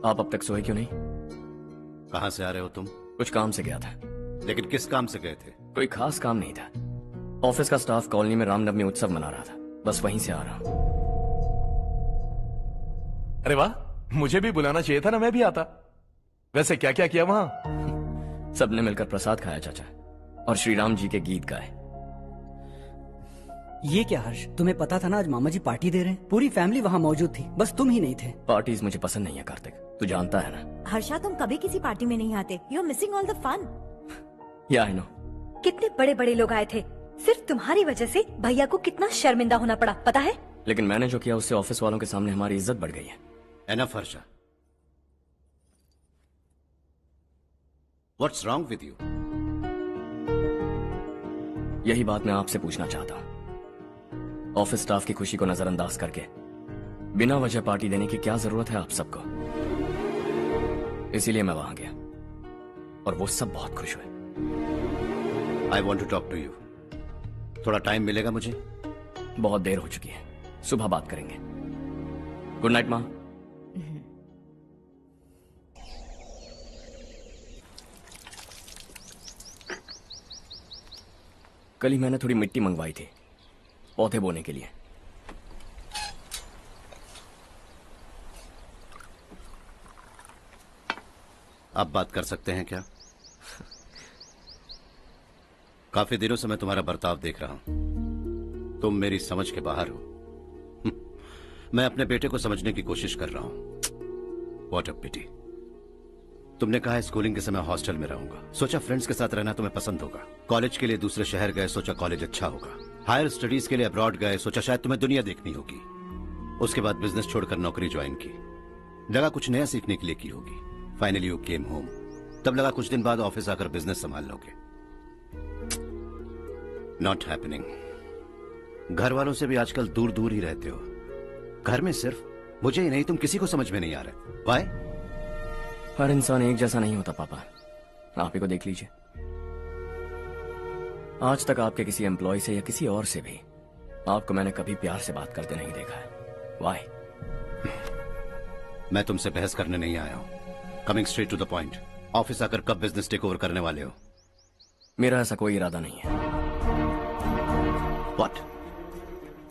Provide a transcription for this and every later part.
आप अब तक सोए क्यों नहीं? कहां से आ रहे हो तुम? कुछ काम से गया था। लेकिन किस काम से गए थे? कोई खास काम नहीं था। ऑफिस का स्टाफ कॉलोनी में रामनवमी उत्सव मना रहा था, बस वहीं से आ रहा हूं। अरे वाह, मुझे भी बुलाना चाहिए था ना, मैं भी आता। वैसे क्या क्या किया वहां? सबने मिलकर प्रसाद खाया चाचा, और श्री राम जी के गीत गाए। ये क्या हर्ष, तुम्हें पता था ना आज मामा जी पार्टी दे रहे हैं? पूरी फैमिली वहाँ मौजूद थी, बस तुम ही नहीं थे। पार्टीज मुझे पसंद नहीं है कार्तिक, तू जानता है ना। हर्षा, तुम कभी किसी पार्टी में नहीं आते। You are missing all the fun. या आई नो। कितने बड़े बड़े लोग आए थे, सिर्फ तुम्हारी वजह से भैया को कितना शर्मिंदा होना पड़ा, पता है? लेकिन मैंने जो किया उससे ऑफिस वालों के सामने हमारी इज्जत बढ़ गई है। Enough Harsha, what's wrong with you? यही बात मैं आपसे पूछना चाहता हूँ। ऑफिस स्टाफ की खुशी को नजरअंदाज करके बिना वजह पार्टी देने की क्या जरूरत है आप सबको? इसीलिए मैं वहां गया और वो सब बहुत खुश हुए। I want to talk to you. थोड़ा टाइम मिलेगा मुझे? बहुत देर हो चुकी है, सुबह बात करेंगे। गुड नाइट माँ। कल ही मैंने थोड़ी मिट्टी मंगवाई थी पौधे बोने के लिए। आप बात कर सकते हैं क्या? काफी दिनों से मैं तुम्हारा बर्ताव देख रहा हूं। तुम मेरी समझ के बाहर हो। मैं अपने बेटे को समझने की कोशिश कर रहा हूं। व्हाट अ पिटी। तुमने कहा स्कूलिंग के समय हॉस्टल में रहूंगा, सोचा फ्रेंड्स के साथ रहना तुम्हें पसंद होगा। कॉलेज के लिए दूसरे शहर गए, सोचा कॉलेज अच्छा होगा। हायर स्टडीज के लिए अब्रॉड गए, सोचा शायद तुम्हें दुनिया देखनी होगी। उसके बाद बिजनेस छोड़कर नौकरी ज्वाइन की, लगा कुछ नया सीखने के लिए की होगी। फाइनली यू केम होम, तब लगा कुछ दिन बाद ऑफिस आकर बिजनेस संभाल लोगे। Not happening. घर वालों से भी आजकल दूर दूर ही रहते हो। घर में सिर्फ मुझे ही नहीं, तुम किसी को समझ में नहीं आ रहे। वाई? हर इंसान एक जैसा नहीं होता पापा, आप ही को देख लीजिए। आज तक आपके किसी एम्प्लॉय से या किसी और से भी आपको मैंने कभी प्यार से बात करते नहीं देखा है। वाई? मैं तुमसे बहस करने नहीं आया हूं। Coming straight to the point, office आकर कब बिजनेस टेक ओवर करने वाले हो? मेरा ऐसा कोई इरादा नहीं है। व्हाट?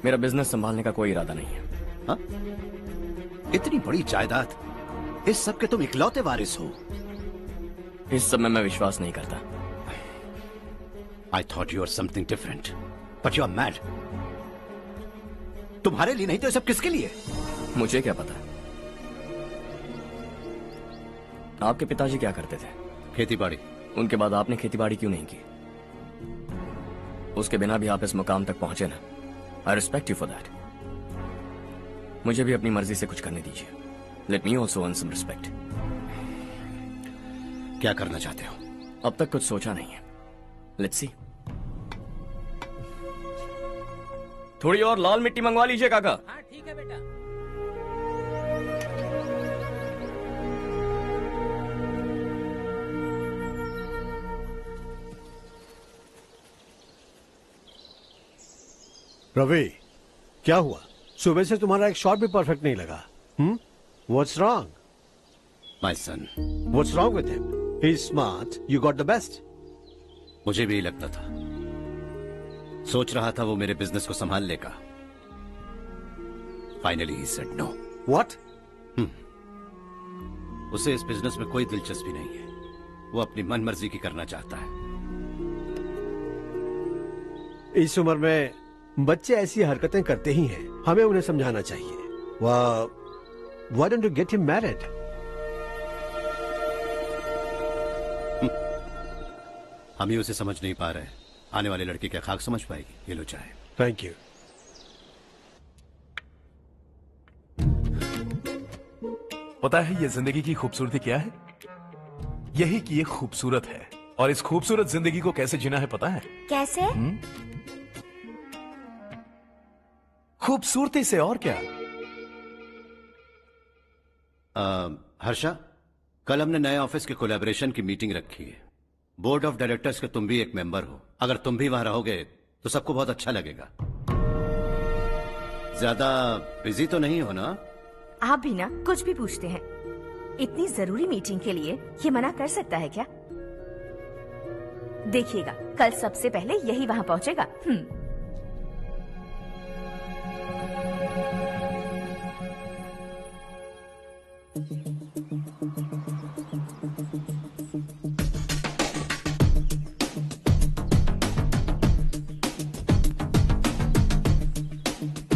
मेरा बिजनेस संभालने का कोई इरादा नहीं है। हा? इतनी बड़ी जायदाद, इस सब के तुम इकलौते वारिस हो। इस सब में मैं विश्वास नहीं करता। I thought you were something different, but you are mad. तुम्हारे लिए नहीं तो ये सब किसके लिए? मुझे क्या पता। आपके पिताजी क्या करते थे? खेतीबाड़ी। उनके बाद आपने खेतीबाड़ी क्यों नहीं की? उसके बिना भी आप इस मुकाम तक पहुंचे ना। I respect you for that. मुझे भी अपनी मर्जी से कुछ करने दीजिए। Let me also earn some respect. क्या करना चाहते हो? अब तक कुछ सोचा नहीं है। Let's see. थोड़ी और लाल मिट्टी मंगवा लीजिए काका। हाँ ठीक है बेटा। रवि, क्या हुआ? सुबह से तुम्हारा एक शॉट भी परफेक्ट नहीं लगा। What's wrong? My son. What's wrong with him? He's smart. You got the best. मुझे भी यही लगता था। सोच रहा था वो मेरे बिजनेस को संभाल लेगा। Finally he said no. What? उसे इस बिजनेस में कोई दिलचस्पी नहीं है। वो अपनी मनमर्जी की करना चाहता है। इस उम्र में बच्चे ऐसी हरकतें करते ही हैं। हमें उन्हें समझाना चाहिए। Why don't you get him married? हम ही उसे समझ नहीं पा रहे। आने वाली लड़की क्या खाक समझ पाएगी? ये लो चाहे। Thank you. पता है ये जिंदगी की खूबसूरती क्या है? यही कि ये खूबसूरत है, और इस खूबसूरत जिंदगी को कैसे जीना है पता है? कैसे? खूबसूरती से, और क्या। हर्षा, कल हमने नए ऑफिस के कोलैबोरेशन की मीटिंग रखी है। बोर्ड ऑफ डायरेक्टर्स के तुम भी एक मेंबर हो। अगर तुम भी वहां रहोगे तो सबको बहुत अच्छा लगेगा। ज्यादा बिजी तो नहीं हो ना? आप भी ना कुछ भी पूछते हैं। इतनी जरूरी मीटिंग के लिए ये मना कर सकता है क्या? देखिएगा, कल सबसे पहले यही वहाँ पहुँचेगा।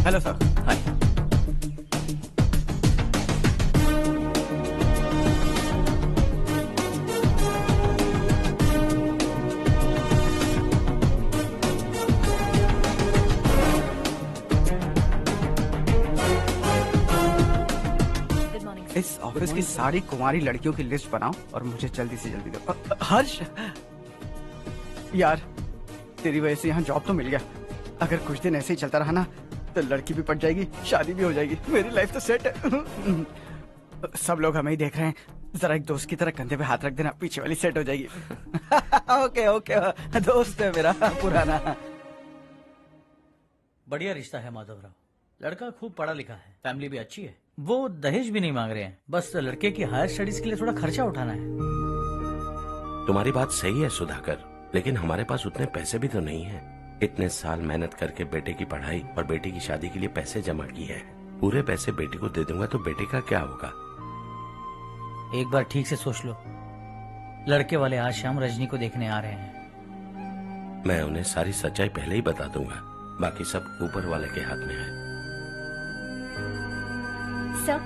Hello sir. हाय। इस ऑफिस की सारी कुंवारी लड़कियों की लिस्ट बनाओ और मुझे जल्दी से जल्दी दो। हर्ष, यार तेरी वजह से यहाँ जॉब तो मिल गया। अगर कुछ दिन ऐसे ही चलता रहा ना तो लड़की भी पट जाएगी, शादी भी हो जाएगी, मेरी लाइफ तो सेट है। सब लोग हमें ही देख रहे हैं, जरा एक दोस्त की तरह कंधे पे हाथ रख देना, पीछे वाली सेट हो जाएगी। ओके ओके, दोस्त है मेरा पुराना। बढ़िया रिश्ता है माधवराव, लड़का खूब पढ़ा लिखा है, फैमिली भी अच्छी है, वो दहेज भी नहीं मांग रहे हैं, बस लड़के की हायर स्टडीज के लिए थोड़ा खर्चा उठाना है। तुम्हारी बात सही है सुधाकर, लेकिन हमारे पास उतने पैसे भी तो नहीं है। इतने साल मेहनत करके बेटे की पढ़ाई और बेटे की शादी के लिए पैसे जमा किए हैं, पूरे पैसे बेटे को दे दूंगा तो बेटे का क्या होगा? एक बार ठीक से सोच लो, लड़के वाले आज शाम रजनी को देखने आ रहे हैं। मैं उन्हें सारी सच्चाई पहले ही बता दूंगा, बाकी सब ऊपर वाले के हाथ में है। सर,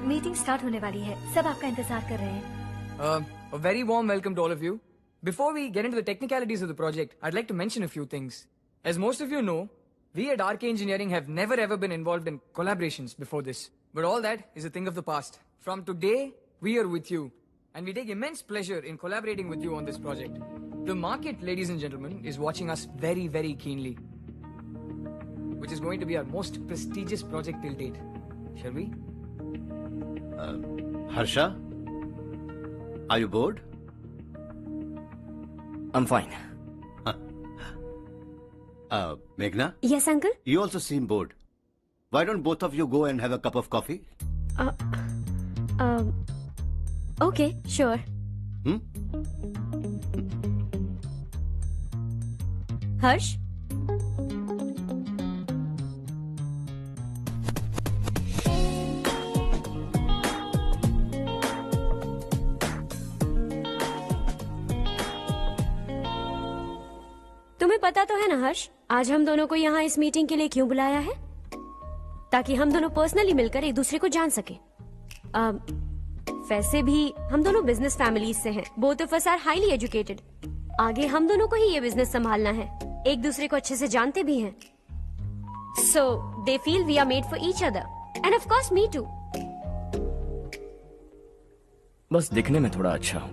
मीटिंग स्टार्ट होने वाली है, सब आपका इंतजार कर रहे हैं। A very warm welcome to all of you. Before we get into the technicalities of the project, I'd like to mention a few things. As most of you know, we at RK Engineering have never ever been involved in collaborations before this. But all that is a thing of the past. From today, we are with you. And we take immense pleasure in collaborating with you on this project. The market, ladies and gentlemen, is watching us very, very keenly. Which is going to be our most prestigious project till date. Shall we? Harsha? Are you bored? I'm fine. Meghna? Yes, uncle? You also seem bored. Why don't both of you go and have a cup of coffee? Okay, sure. Harsh? तुम्हें पता तो है ना हर्ष, आज हम दोनों को यहाँ इस मीटिंग के लिए क्यों बुलाया है? ताकि हम दोनों पर्सनली मिलकर एक दूसरे को जान सके। वैसे भी हम दोनों बिजनेस फैमिलीज से हैं। Both of us are highly educated. आगे हम दोनों को ही ये बिजनेस संभालना है, एक दूसरे को अच्छे से जानते भी हैं। So they feel we are made for each other and of course me too. बस दिखने में थोड़ा अच्छा हूं,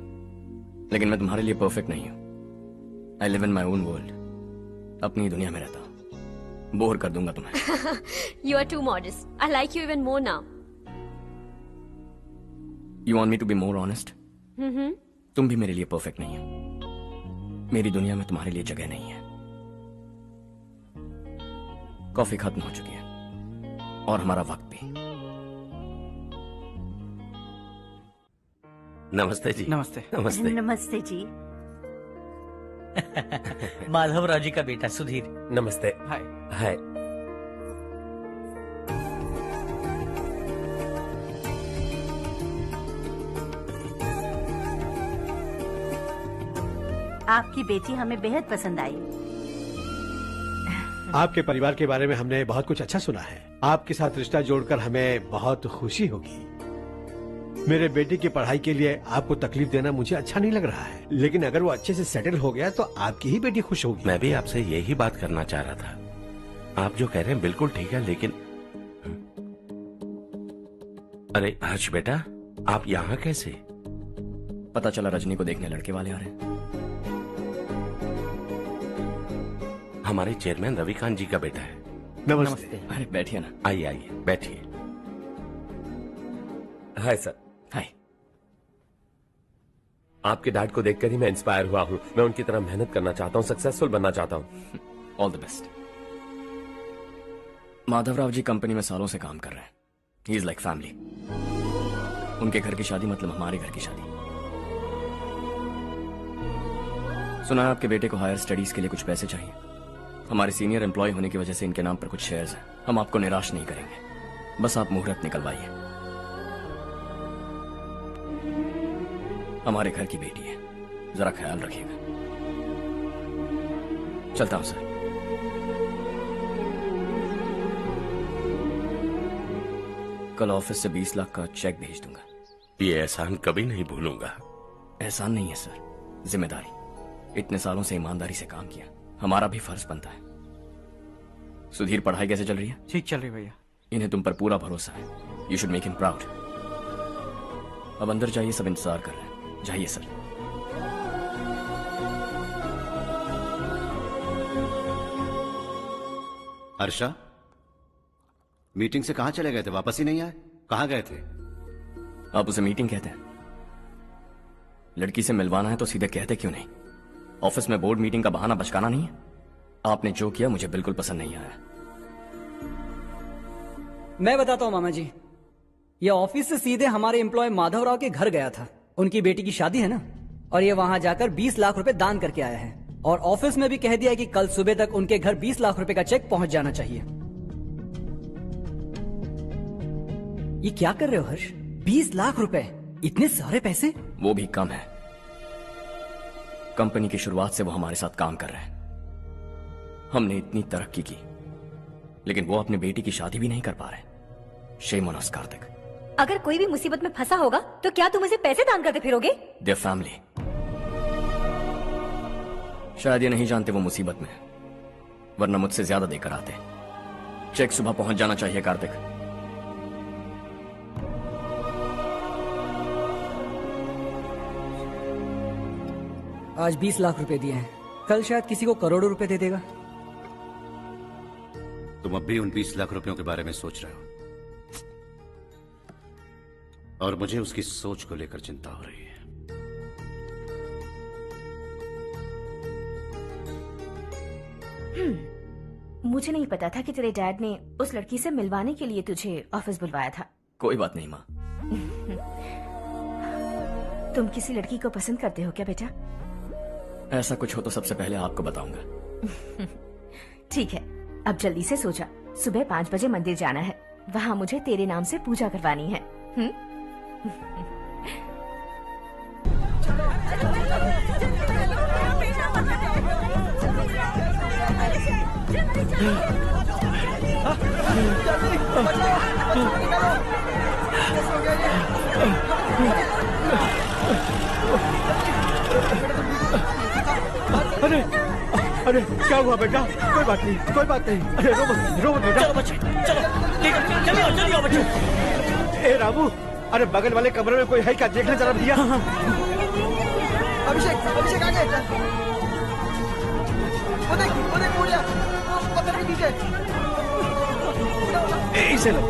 लेकिन मैं तुम्हारे लिए परफेक्ट नहीं हूं। I live in my own world, अपनी दुनिया में रहता हूं। बोर कर दूंगा तुम्हें। You are too modest. I like you even more now. You want me to be more honest? तुम भी मेरे लिए परफेक्ट नहीं हो। मेरी दुनिया में तुम्हारे लिए जगह नहीं है। कॉफी खत्म हो चुकी है और हमारा वक्त भी। नमस्ते जी। नमस्ते। नमस्ते। नमस्ते जी। माधवराव जी का बेटा सुधीर। नमस्ते। हाय। हाय। आपकी बेटी हमें बेहद पसंद आई। आपके परिवार के बारे में हमने बहुत कुछ अच्छा सुना है। आपके साथ रिश्ता जोड़कर हमें बहुत खुशी होगी। मेरे बेटे की पढ़ाई के लिए आपको तकलीफ देना मुझे अच्छा नहीं लग रहा है, लेकिन अगर वो अच्छे से सेटल हो गया तो आपकी ही बेटी खुश होगी। मैं भी आपसे यही बात करना चाह रहा था। आप जो कह रहे हैं बिल्कुल ठीक है, लेकिन अरे हर्ष बेटा, आप यहाँ कैसे? पता चला रजनी को देखने लड़के वाले आ रहे हैं। हमारे चेयरमैन रविकांत जी का बेटा है। नमस्ते। अरे बैठिए ना। आइए आइए बैठिए। Hi sir. हाय। आपके डैड को देखकर ही मैं इंस्पायर हुआ हूँ। मैं उनकी तरह मेहनत करना चाहता हूँ, सक्सेसफुल बनना चाहता हूँ। All the best. Madhavrao ji company में सालों से काम कर रहे हैं। He is like family. उनके घर की शादी मतलब हमारे घर की शादी। सुना है आपके बेटे को हायर स्टडीज के लिए कुछ पैसे चाहिए। हमारे सीनियर एम्प्लॉय होने की वजह से इनके नाम पर कुछ शेयर्स हैं। हम आपको निराश नहीं करेंगे, बस आप मुहूर्त निकलवाइए। हमारे घर की बेटी है, जरा ख्याल रखिएगा। चलता हूं सर। कल ऑफिस से 20 लाख का चेक भेज दूंगा। ये एहसान कभी नहीं भूलूंगा। एहसान नहीं है सर, जिम्मेदारी। इतने सालों से ईमानदारी से काम किया, हमारा भी फर्ज बनता है। सुधीर, पढ़ाई कैसे चल रही है? ठीक चल रही भैया। इन्हें तुम पर पूरा भरोसा है। You should make him proud. अब अंदर जाइए, सब इंतजार कर रहे हैं। जाइए सर। हर्षा, मीटिंग से कहां चले गए थे? वापस ही नहीं आए? कहां गए थे? आप उसे मीटिंग कहते हैं? लड़की से मिलवाना है तो सीधे कहते क्यों नहीं? ऑफिस में बोर्ड मीटिंग का बहाना बचकाना नहीं है। आपने जो किया मुझे बिल्कुल पसंद नहीं आया। मैं बताता हूँ मामा जी, ये ऑफिस से सीधे हमारे एम्प्लॉय माधवराव के घर गया था। उनकी बेटी की शादी है ना, और ये वहां जाकर 20 लाख रुपए दान करके आया है। और ऑफिस में भी कह दिया कि कल सुबह तक उनके घर 20 लाख रुपए का चेक पहुंच जाना चाहिए। ये क्या कर रहे हो हर्ष? 20 लाख रुपए, इतने सारे पैसे? वो भी कम है। कंपनी की शुरुआत से वो हमारे साथ काम कर रहे हैं। हमने इतनी तरक्की की, लेकिन वो अपनी बेटी की शादी भी नहीं कर पा रहे। Shame on us Kartik. अगर कोई भी मुसीबत में फंसा होगा तो क्या तुम उसे पैसे दान करते फिरोगे? Their family. शायद ये नहीं जानते वो मुसीबत में है, वरना मुझसे ज्यादा देकर आते। चेक सुबह पहुंच जाना चाहिए कार्तिक। आज 20 लाख रुपए दिए हैं, कल शायद किसी को करोड़ों रुपए दे देगा। तुम अब भी उन 20 लाख रुपयों के बारे में सोच रहे हो, और मुझे उसकी सोच को लेकर चिंता हो रही है। मुझे नहीं पता था कि तेरे डैड ने उस लड़की से मिलवाने के लिए तुझे ऑफिस बुलवाया था। कोई बात नहीं माँ। तुम किसी लड़की को पसंद करते हो क्या बेटा? ऐसा कुछ हो तो सबसे पहले आपको बताऊंगा। ठीक है, अब जल्दी से सो जा। सुबह 5 बजे मंदिर जाना है, वहाँ मुझे तेरे नाम से पूजा करवानी है। अरे अरे क्या हुआ बेटा? कोई बात नहीं, कोई बात नहीं। अरे रो मत बेटा। चलो बच्चे, चलो जल्दी आओ बच्चे। ए रामू, अरे बगल वाले कमरे में कोई है क्या? देखना जरा भैया। अभिषेक, अभिषेक आगे। वो देख मुड़िया, वो पत्थर के नीचे। इसे लो।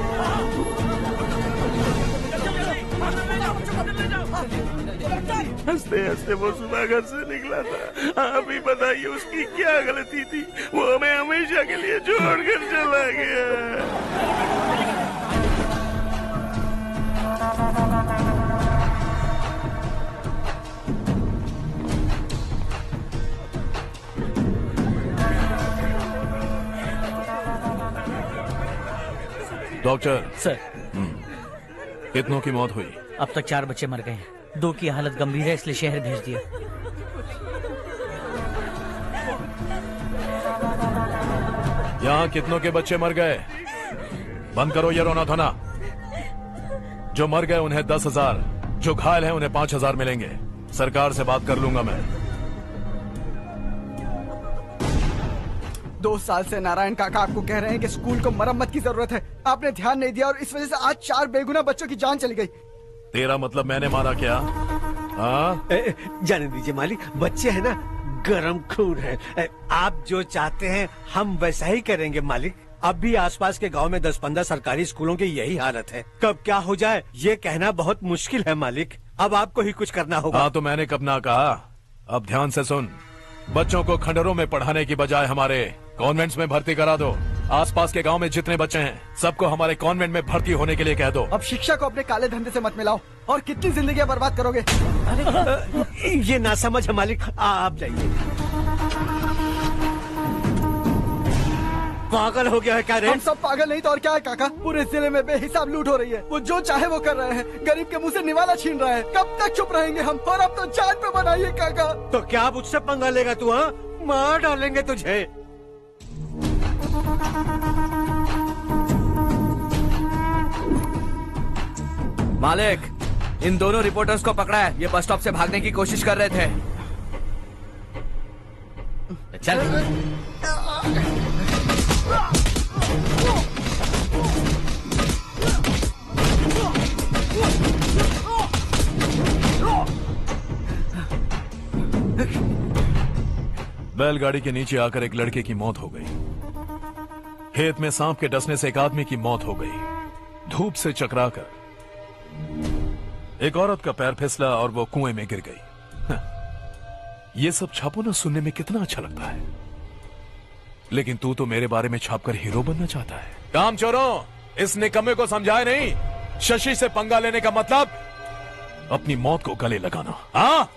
हंसते हंसते वो सुबह घर से निकला था। आप ही बताइए उसकी क्या गलती थी? वो हमें हमेशा के लिए छोड़कर चला गया। डॉक्टर सर, कितनों की मौत हुई? अब तक 4 बच्चे मर गए हैं। 2 की हालत गंभीर है, इसलिए शहर भेज दिया। यहाँ कितनों के बच्चे मर गए? बंद करो ये रोना धोना। जो मर गए उन्हें 10,000, जो घायल हैं उन्हें 5,000 मिलेंगे। सरकार से बात कर लूंगा मैं। 2 साल से नारायण काका आपको कह रहे हैं कि स्कूल को मरम्मत की जरूरत है। आपने ध्यान नहीं दिया और इस वजह से आज 4 बेगुनाह बच्चों की जान चली गई। तेरा मतलब मैंने मारा क्या? हाँ, जाने दीजिए मालिक, बच्चे हैं ना, गरम खून है। आप जो चाहते हैं हम वैसा ही करेंगे मालिक। अब भी आसपास के गांव में 10-15 सरकारी स्कूलों की यही हालत है। कब क्या हो जाए ये कहना बहुत मुश्किल है मालिक। अब आपको ही कुछ करना होगा। हाँ तो मैंने कब ना कहा। अब ध्यान से सुन, बच्चों को खंडरों में पढ़ाने की बजाय हमारे कॉन्वेंट्स में भर्ती करा दो। आसपास के गांव में जितने बच्चे हैं सबको हमारे कॉन्वेंट में भर्ती होने के लिए कह दो। अब शिक्षा को अपने काले धंधे से मत मिलाओ और कितनी जिंदगियां बर्बाद करोगे? ये ना समझ है मालिक, आप जाइए। पागल हो गया है क्या रे? हम सब पागल नहीं तो और क्या है काका? पूरे जिले में बेहिसाब लूट हो रही है। वो जो चाहे वो कर रहे हैं, गरीब के मुंह से निवाला छीन रहे हैं। कब तक चुप रहेंगे हम? और अब तो जान पे बनाइए काका। तो क्या मुझसे पंगा लेगा तू? हाँ, मार डालेंगे तुझे। मालिक, इन दोनों रिपोर्टर्स को पकड़ा है। ये बस स्टॉप से भागने की कोशिश कर रहे थे। चल। बैलगाड़ी के नीचे आकर एक लड़के की मौत हो गई। खेत में सांप के डसने से एक आदमी की मौत हो गई। धूप से चकराकर एक औरत का पैर फिसला और वो कुएं में गिर गई। ये सब छापो ना, सुनने में कितना अच्छा लगता है, लेकिन तू तो मेरे बारे में छापकर हीरो बनना चाहता है। काम चोरों, इस निकम्मे को समझाए नहीं। शशि से पंगा लेने का मतलब अपनी मौत को गले लगाना। हाँ,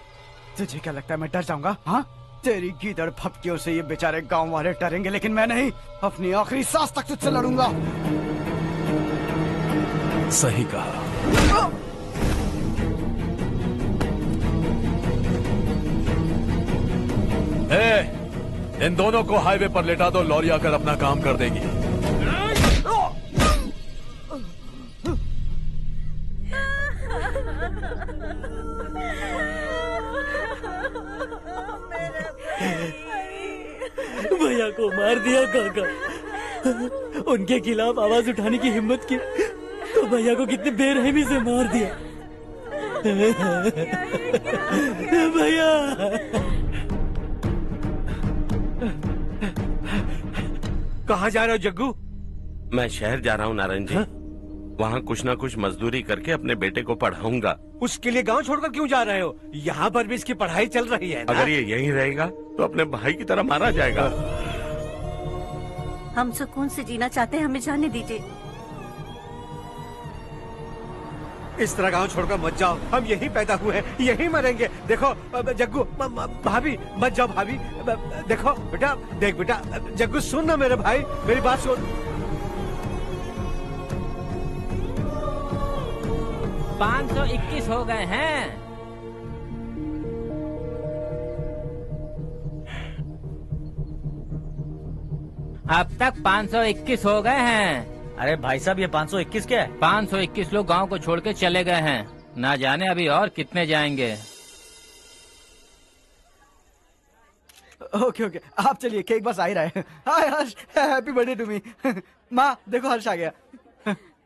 तुझे क्या लगता है मैं डर जाऊंगा? हाँ, तेरी गीदड़ फपकियों से ये बेचारे गांव वाले डरेंगे, लेकिन मैं नहीं। अपनी आखिरी सांस तक तुझसे लड़ूंगा। सही कहा। इन दोनों को हाईवे पर लेटा दो, लॉरी आकर अपना काम कर देगी। भैया को मार दिया काका। उनके खिलाफ आवाज उठाने की हिम्मत की तो भैया को कितने बेरहमी से मार दिया। भैया कहाँ जा रहे हो जग्गू? मैं शहर जा रहा हूँ नारायण जी। वहाँ कुछ ना कुछ मजदूरी करके अपने बेटे को पढ़ाऊंगा। उसके लिए गांव छोड़कर क्यों जा रहे हो? यहाँ पर भी इसकी पढ़ाई चल रही है ना? अगर ये यहीं रहेगा तो अपने भाई की तरह मारा जाएगा। हम सुकून से जीना चाहते हैं, हमें जाने दीजिए। इस तरह गांव छोड़कर मत जाओ। हम यहीं पैदा हुए हैं, यहीं मरेंगे। देखो जग्गू, भाभी मत जाओ। भाभी देखो बेटा, देख बेटा, जग्गू सुन ना मेरे भाई, मेरी बात सुन। 521 हो गए हैं। अब तक 521 हो गए हैं। अरे भाई साहब, ये 521 क्या है? 521 लोग गांव को छोड़ के चले गए हैं। ना जाने अभी और कितने जाएंगे। ओके ओके, आप चलिए, केक बस आ ही रहा है। हाय हर्ष, हैप्पी बर्थडे टू मी। माँ देखो, हर्ष आ गया।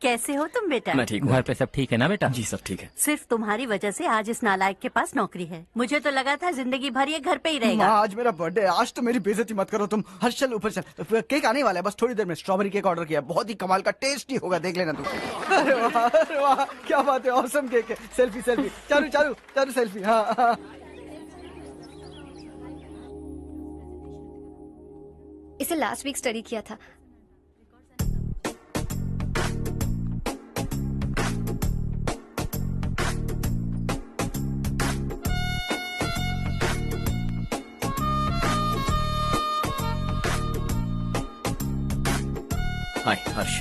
कैसे हो तुम बेटा? मैं ठीक हूँ। घर पे सब ठीक है ना बेटा? जी सब ठीक है। सिर्फ तुम्हारी वजह से आज इस नालायक के पास नौकरी है। मुझे तो लगा था जिंदगी भर ये घर पे ही रहेगा। आज मेरा बर्थडे, आज तो मेरी बेइज्जती मत करो तुम। हर्ष चल ऊपर चल, केक आने वाला है बस थोड़ी देर में। स्ट्रॉबेरी केक ऑर्डर किया, बहुत ही कमाल का, टेस्टी होगा, देख लेना तू। अरे वाह, क्या बात है, ऑसम केक है। सेल्फी सेल्फी, चालू चालू चालू सेल्फी। हाँ, इसे लास्ट वीक स्टडी किया था। हाय हर्ष।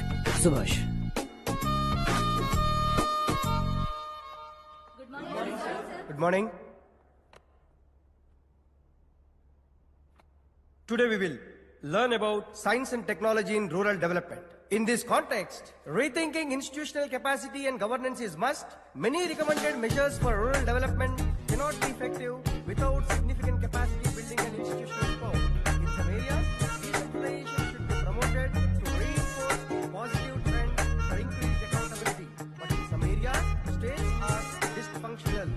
Subhash. Good morning. Today we will learn about science and technology in rural development. In this context, rethinking institutional capacity and governance is must. Many recommended measures for rural development cannot be effective without significant capacity building and institutional support. In some areas, decentralization should be promoted to reinforce positive trends for increased accountability. But in some areas, states are dysfunctional.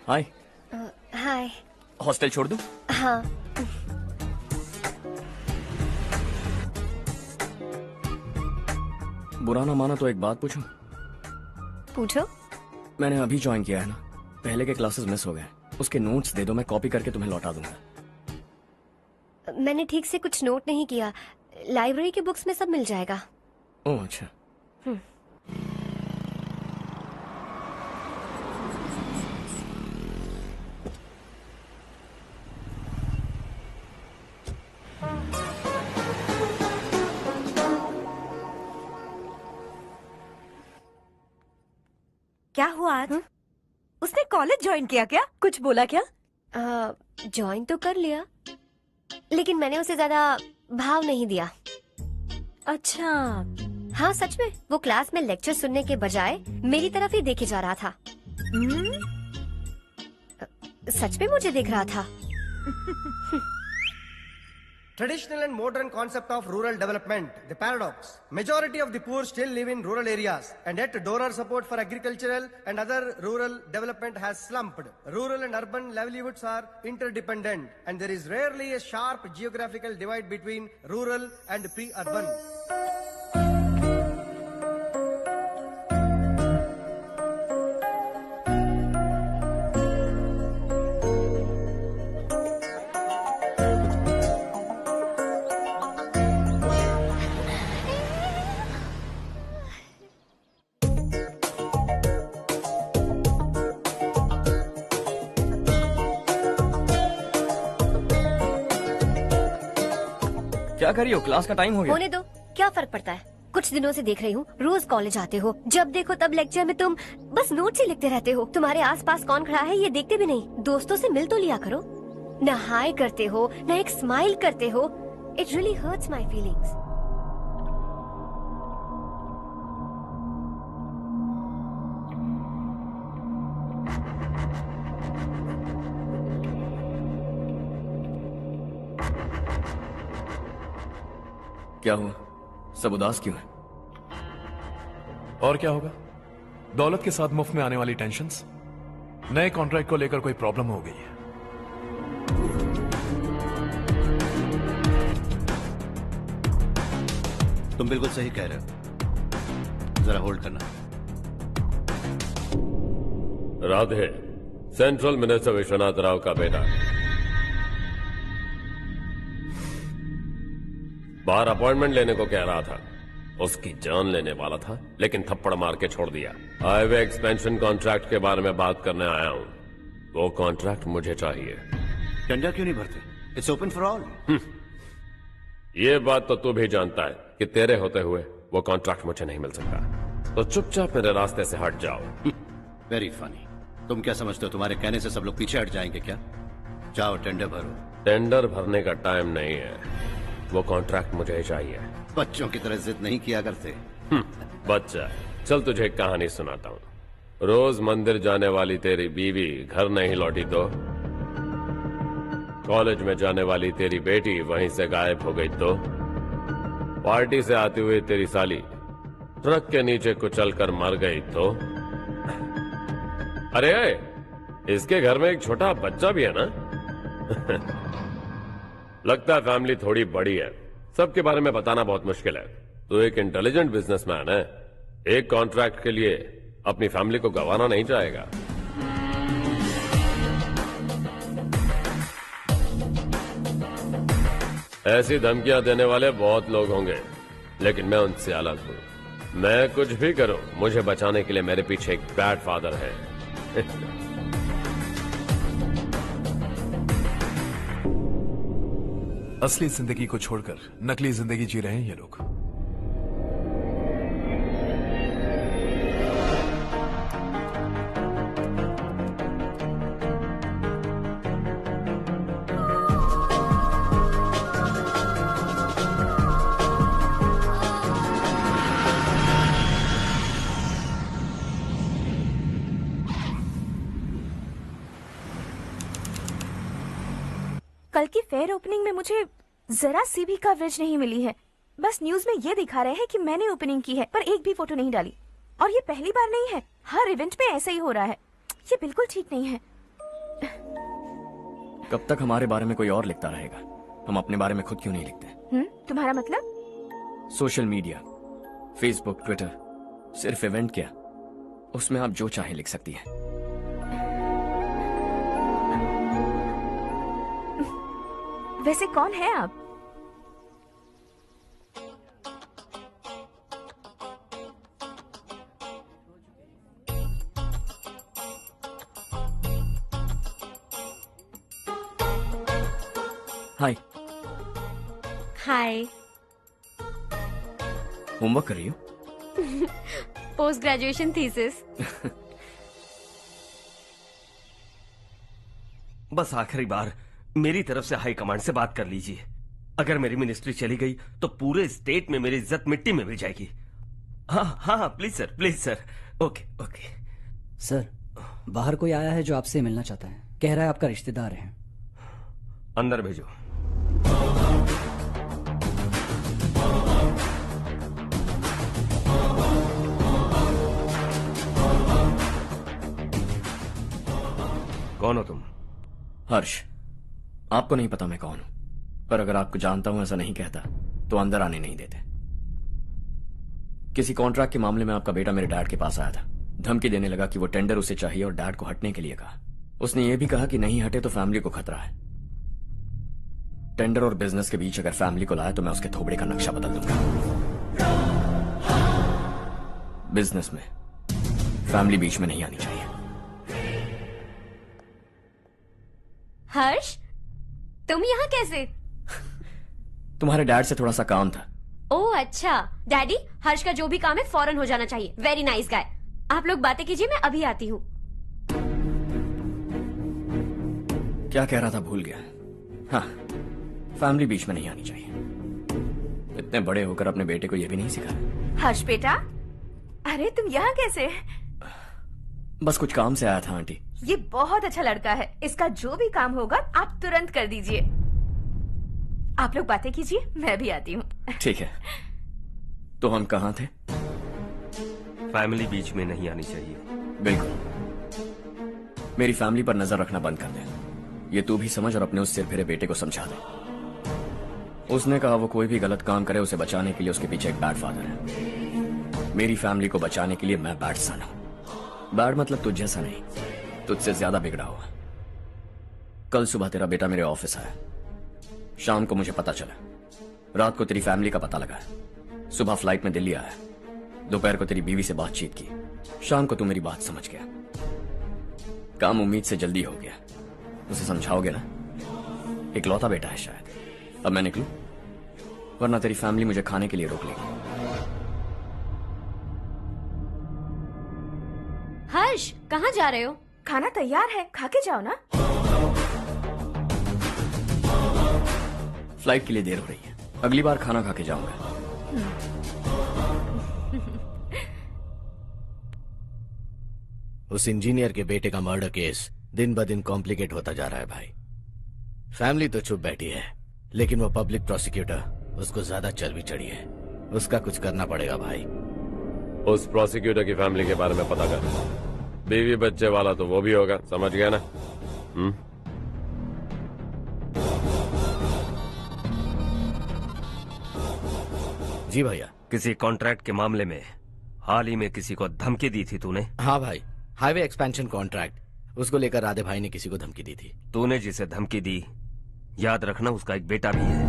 Hi. Hi. Hostel छोड़ दूं? हाँ। बुरा ना माना तो एक बात पूछूं? पूछो। मैंने अभी ज्वाइन किया है ना, पहले के क्लासेस मिस हो गए। उसके नोट्स दे दो, मैं कॉपी करके तुम्हें लौटा दूंगा। मैंने ठीक से कुछ नोट नहीं किया। लाइब्रेरी के बुक्स में सब मिल जाएगा। ओह अच्छा। क्या हुआ आज? उसने कॉलेज ज्वाइन किया क्या? कुछ बोला क्या? ज्वाइन तो कर लिया, लेकिन मैंने उसे ज्यादा भाव नहीं दिया। अच्छा। हाँ सच में, वो क्लास में लेक्चर सुनने के बजाय मेरी तरफ ही देखे जा रहा था। सच में मुझे देख रहा था। Traditional and modern concept of rural development, the paradox. Majority of the poor still live in rural areas, and yet donor support for agricultural and other rural development has slumped. Rural and urban livelihoods are interdependent, and there is rarely a sharp geographical divide between rural and pre-urban. क्या करी हो? Class का time हो गया। होने दो, क्या फर्क पड़ता है। कुछ दिनों से देख रही हूँ, रोज कॉलेज आते हो, जब देखो तब लेक्चर में तुम बस नोट्स ही लिखते रहते हो। तुम्हारे आसपास कौन खड़ा है ये देखते भी नहीं। दोस्तों से मिल तो लिया करो। न हाय करते हो, न एक स्माइल करते हो। It really hurts my feelings. क्या हुआ? सब उदास क्यों है? और क्या होगा? दौलत के साथ मुफ्त में आने वाली टेंशन्स। नए कॉन्ट्रैक्ट को लेकर कोई प्रॉब्लम हो गई है। तुम बिल्कुल सही कह रहे हो। जरा होल्ड करना। राधे सेंट्रल मिनिस्टर विश्वनाथ राव का बेटा बाहर अपॉइंटमेंट लेने को कह रहा था। उसकी जान लेने वाला था, लेकिन थप्पड़ मार के छोड़ दिया। हाईवे एक्सपेंशन कॉन्ट्रैक्ट के बारे में बात करने आया हूं। वो कॉन्ट्रैक्ट मुझे चाहिए। टेंडर क्यों नहीं भरते? It's open for all. ये बात तो तू भी जानता है कि तेरे होते हुए वो कॉन्ट्रैक्ट मुझे नहीं मिल सकता। तो चुपचाप मेरे रास्ते से हट जाओ। Very funny. तुम क्या समझते हो तुम्हारे कहने से सब लोग पीछे हट जाएंगे क्या? जाओ टेंडर भरो। टेंडर भरने का टाइम नहीं है, वो कॉन्ट्रैक्ट मुझे चाहिए। बच्चों की तरह जिद नहीं किया करते। बच्चा, चल तुझे एक कहानी सुनाता हूँ। रोज मंदिर जाने वाली तेरी बीवी घर नहीं लौटी तो कॉलेज में जाने वाली तेरी बेटी वहीं से गायब हो गई तो पार्टी से आती हुई तेरी साली ट्रक के नीचे कुचल कर मर गई तो अरे इसके घर में एक छोटा बच्चा भी है ना। लगता है फैमिली थोड़ी बड़ी है, सबके बारे में बताना बहुत मुश्किल है। तो एक इंटेलिजेंट बिजनेसमैन है, एक कॉन्ट्रैक्ट के लिए अपनी फैमिली को गंवाना नहीं चाहेगा। ऐसी धमकियां देने वाले बहुत लोग होंगे, लेकिन मैं उनसे अलग हूं। मैं कुछ भी करूं, मुझे बचाने के लिए मेरे पीछे एक बैड फादर है। असली जिंदगी को छोड़कर नकली जिंदगी जी रहे हैं ये लोग। कल की फेयर ओपनिंग में मुझे जरा सी भी कवरेज नहीं मिली है। बस न्यूज में ये दिखा रहे हैं कि मैंने ओपनिंग की है, पर एक भी फोटो नहीं डाली। और ये पहली बार नहीं है, हर इवेंट में ऐसा ही हो रहा है। ये बिल्कुल ठीक नहीं है। कब तक हमारे बारे में कोई और लिखता रहेगा? हम अपने बारे में खुद क्यों नहीं लिखते? तुम्हारा मतलब? सोशल मीडिया, फेसबुक, ट्विटर, सिर्फ इवेंट क्या, उसमें आप जो चाहे लिख सकती हैं। वैसे कौन है आप? हाय। हाय। होमवर्क कर रही हो? Post graduation thesis. बस आखिरी बार मेरी तरफ से हाई कमांड से बात कर लीजिए। अगर मेरी मिनिस्ट्री चली गई तो पूरे स्टेट में मेरी इज्जत मिट्टी में मिल जाएगी। हाँ हाँ please sir, please sir. Okay okay. Sir, बाहर कोई आया है जो आपसे मिलना चाहता है। कह रहा है आपका रिश्तेदार है। अंदर भेजो। कौन हो तुम? हर्ष। आपको नहीं पता मैं कौन हूं, पर अगर आपको जानता हूं ऐसा नहीं कहता तो अंदर आने नहीं देते। किसी कॉन्ट्रैक्ट के मामले में आपका बेटा मेरे डैड के पास आया था। धमकी देने लगा कि वो टेंडर उसे चाहिए और डैड को हटने के लिए कहा। उसने ये भी कहा कि नहीं हटे तो फैमिली को खतरा है। टेंडर और बिजनेस के बीच अगर फैमिली को लाया तो मैं उसके थोबड़े का नक्शा बदल दूंगा। बिजनेस में फैमिली बीच में नहीं आनी चाहिए। हर्ष, तुम यहाँ कैसे? तुम्हारे डैड से थोड़ा सा काम था। ओह अच्छा। डैडी, हर्ष का जो भी काम है फौरन हो जाना चाहिए। Very nice guy. आप लोग बातें कीजिए, मैं अभी आती हूँ। क्या कह रहा था भूल गया। हाँ, फैमिली बीच में नहीं आनी चाहिए। इतने बड़े होकर अपने बेटे को यह भी नहीं सिखाया। हर्ष बेटा, अरे तुम यहाँ कैसे? बस कुछ काम से आया था आंटी। ये बहुत अच्छा लड़का है। इसका जो भी काम होगा आप तुरंत कर दीजिए। आप लोग बातें कीजिए, मैं भी आती हूँ। ठीक है। तो हम कहाँ थे? फैमिली बीच में नहीं आनी चाहिए। बिल्कुल। मेरी फैमिली पर नजर रखना बंद कर दे। ये तू भी समझ और अपने उस सिर फिरे बेटे को समझा दे। उसने कहा वो कोई भी गलत काम करे उसे बचाने के लिए उसके पीछे एक बैड फादर है। मेरी फैमिली को बचाने के लिए मैं बैड सन हूं। बैड मतलब तुझ जैसा नहीं, तुझसे ज्यादा बिगड़ा हुआ। कल सुबह तेरा बेटा मेरे ऑफिस आया। शाम को मुझे पता चला। रात को तेरी फैमिली का पता लगा। सुबह फ्लाइट में दिल्ली आया। दोपहर को तेरी बीवी से बातचीत की। शाम को तू मेरी बात समझ गया। काम उम्मीद से जल्दी हो गया। उसे समझाओगे ना? इकलौता बेटा है शायद। अब मैं निकलूं, वरना तेरी फैमिली मुझे खाने के लिए रोक लेगी। हर्ष, कहाँ जा रहे हो? खाना तैयार है, खा के जाओ ना। फ्लाइट के लिए देर हो रही है। अगली बार खाना खा के जाऊंगा। उस इंजीनियर के बेटे का मर्डर केस दिन ब दिन कॉम्प्लिकेट होता जा रहा है भाई। फैमिली तो चुप बैठी है, लेकिन वो पब्लिक प्रोसिक्यूटर उसको ज्यादा चर्बी चढ़ी है। उसका कुछ करना पड़ेगा भाई। उस प्रोसिक्यूटर की फैमिली के बारे में पता कर। बीवी बच्चे वाला तो वो भी होगा, समझ गया ना? जी भैया। किसी कॉन्ट्रैक्ट के मामले में हाल ही में किसी को धमकी दी थी तूने? हाँ भाई, हाईवे एक्सपेंशन कॉन्ट्रैक्ट, उसको लेकर राधे भाई ने किसी को धमकी दी थी। तूने जिसे धमकी दी, याद रखना उसका एक बेटा भी है,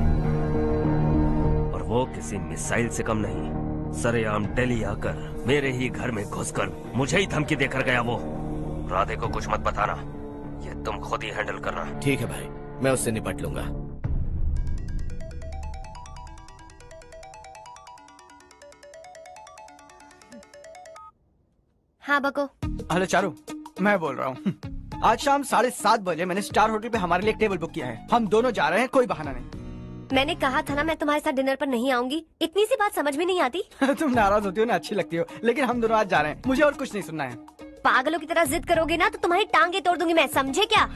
और वो किसी मिसाइल से कम नहीं। सरेआम दिल्ली आकर मेरे ही घर में घुसकर मुझे ही धमकी देकर गया वो। राधे को कुछ मत बताना, ये तुम खुद ही हैंडल करना। ठीक है भाई, मैं उससे निपट लूंगा। हाँ बको। हेलो चारू, मैं बोल रहा हूँ। आज शाम 7:30 बजे मैंने स्टार होटल पे हमारे लिए एक टेबल बुक किया है। हम दोनों जा रहे हैं, कोई बहाना नहीं। मैंने कहा था ना मैं तुम्हारे साथ डिनर पर नहीं आऊंगी। इतनी सी बात समझ में नहीं आती? तुम नाराज होती हो ना, अच्छी लगती हो, लेकिन हम दोनों आज जा रहे हैं। मुझे और कुछ नहीं सुनना है। पागलों की तरह जिद करोगे ना तो तुम्हारी टांगे तोड़ दूंगी मैं, समझे क्या?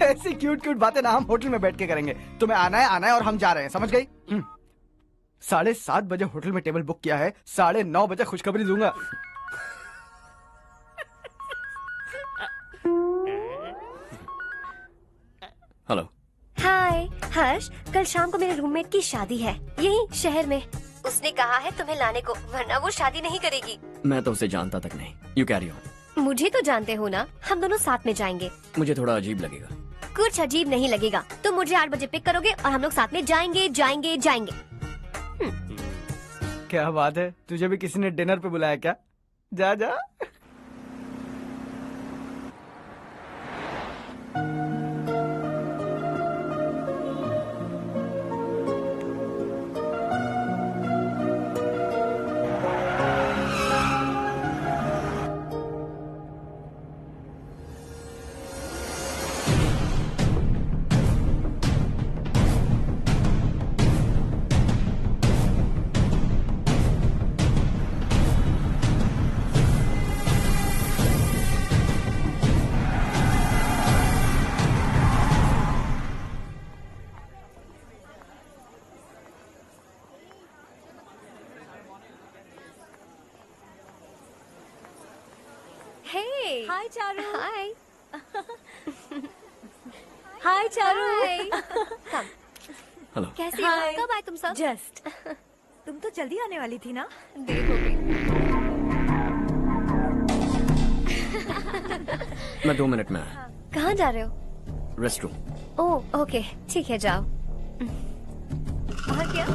ऐसी क्यूट क्यूट बातें ना हम होटल में बैठ के करेंगे। तुम्हें आना है और हम जा रहे हैं, समझ गई? 7:30 बजे होटल में टेबल बुक किया है, 9:30 बजे खुशखबरी दूंगा। हेलो। हाय हर्ष, कल शाम को मेरे रूममेट की शादी है, यही शहर में। उसने कहा है तुम्हें लाने को, वरना वो शादी नहीं करेगी। मैं तो उसे जानता तक नहीं। You carry on. मुझे तो जानते हो ना, हम दोनों साथ में जाएंगे। मुझे थोड़ा अजीब लगेगा। कुछ अजीब नहीं लगेगा। तुम मुझे 8 बजे पिक करोगे और हम लोग साथ में जाएंगे जाएंगे जाएंगे। क्या बात है, तुझे भी किसी ने डिनर पे बुलाया क्या? जा जा। Hey. Hi, Charu. Hi. Hi, Charu. Come. Hello. कैसे हो? कब आए तुम सब? Just. तुम तो जल्दी आने वाली थी ना? देर हो गई। मैं 2 मिनट में आया। कहाँ जा रहे हो? Rest room. ओह ओके, ठीक है, जाओ। और क्या?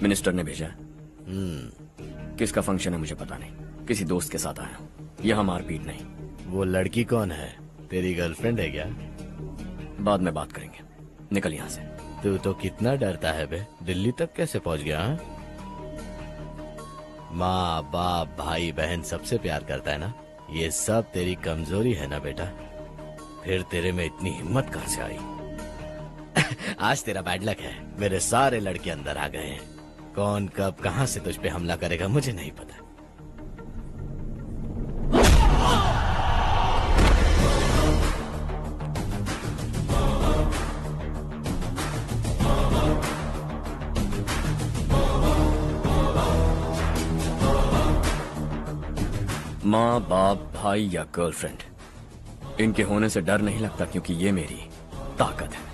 मिनिस्टर ने भेजा है। किसका फंक्शन है मुझे पता नहीं। किसी दोस्त के साथ आया हूँ। यहाँ मारपीट नहीं। वो लड़की कौन है? तेरी गर्लफ्रेंड है क्या? बाद में बात करेंगे। निकल यहाँ से। तू तो कितना डरता है बे। दिल्ली तक कैसे पहुँच गया? हाँ? माँ बाप भाई बहन सबसे प्यार करता है ना? ये सब तेरी कमजोरी है ना बेटा? फिर तेरे में इतनी हिम्मत कहाँ से आई? आज तेरा बैड लक है। मेरे सारे लड़के अंदर आ गए हैं। कौन कब कहां से तुझ पे हमला करेगा मुझे नहीं पता। माँ बाप भाई या गर्लफ्रेंड, इनके होने से डर नहीं लगता क्योंकि ये मेरी ताकत है।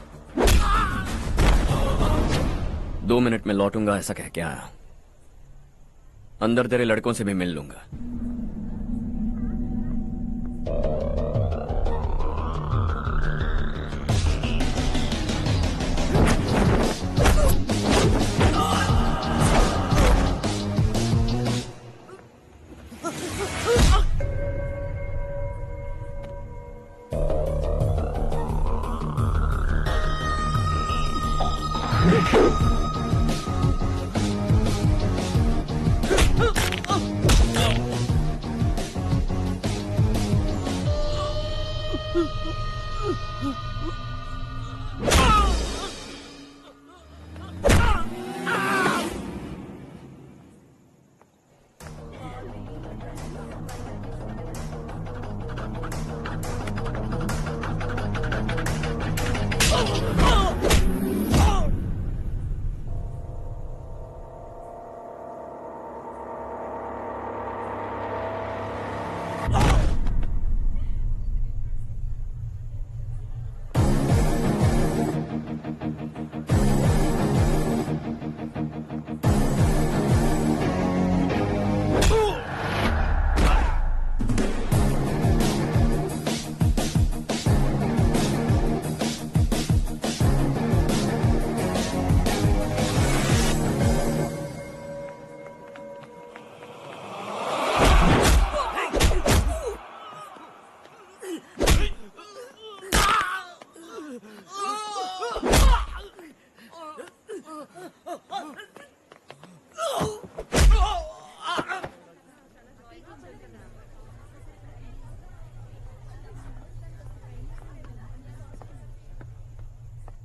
2 मिनट में लौटूंगा ऐसा कह के आया। अंदर तेरे लड़कों से भी मिल लूंगा।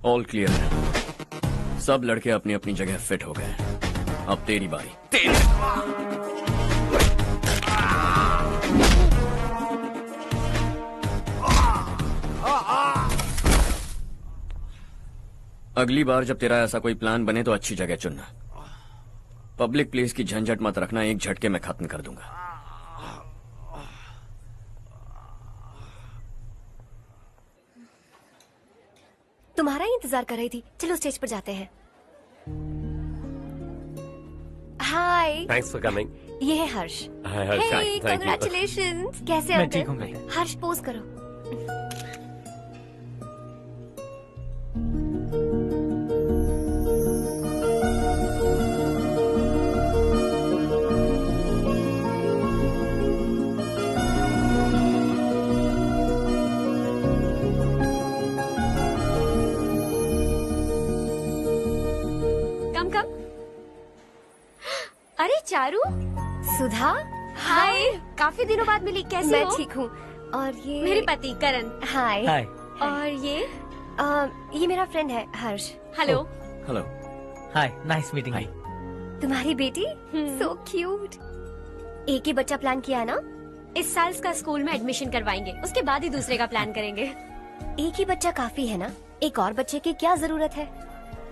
ऑल क्लियर है। सब लड़के अपनी अपनी जगह फिट हो गए। अब तेरी बारी। अगली बार जब तेरा ऐसा कोई प्लान बने तो अच्छी जगह चुनना। पब्लिक प्लेस की झंझट मत रखना, एक झटके में खत्म कर दूंगा। तुम्हारा ही इंतजार कर रही थी। चलो स्टेज पर जाते हैं। हाय। Thanks for coming. ये है Harsh. Hi Harsh, hey, thank you. Congratulations. कैसे मैं अंकल? ठीक हूँ बेटा। हर्ष पोज करो। कम कम। अरे चारू। सुधा। हाय। काफी दिनों बाद मिली, कैसी मैं हो? ठीक हूँ। और ये मेरे पति करण। हाय। हाय। और ये मेरा फ्रेंड है Harsh. Hello. Hello. Hi, nice meeting you. तुम्हारी बेटी सो क्यूट। एक ही बच्चा प्लान किया है ना? इस साल इसका स्कूल में एडमिशन करवाएंगे, उसके बाद ही दूसरे का प्लान करेंगे। एक ही बच्चा काफी है ना? एक और बच्चे की क्या जरूरत है?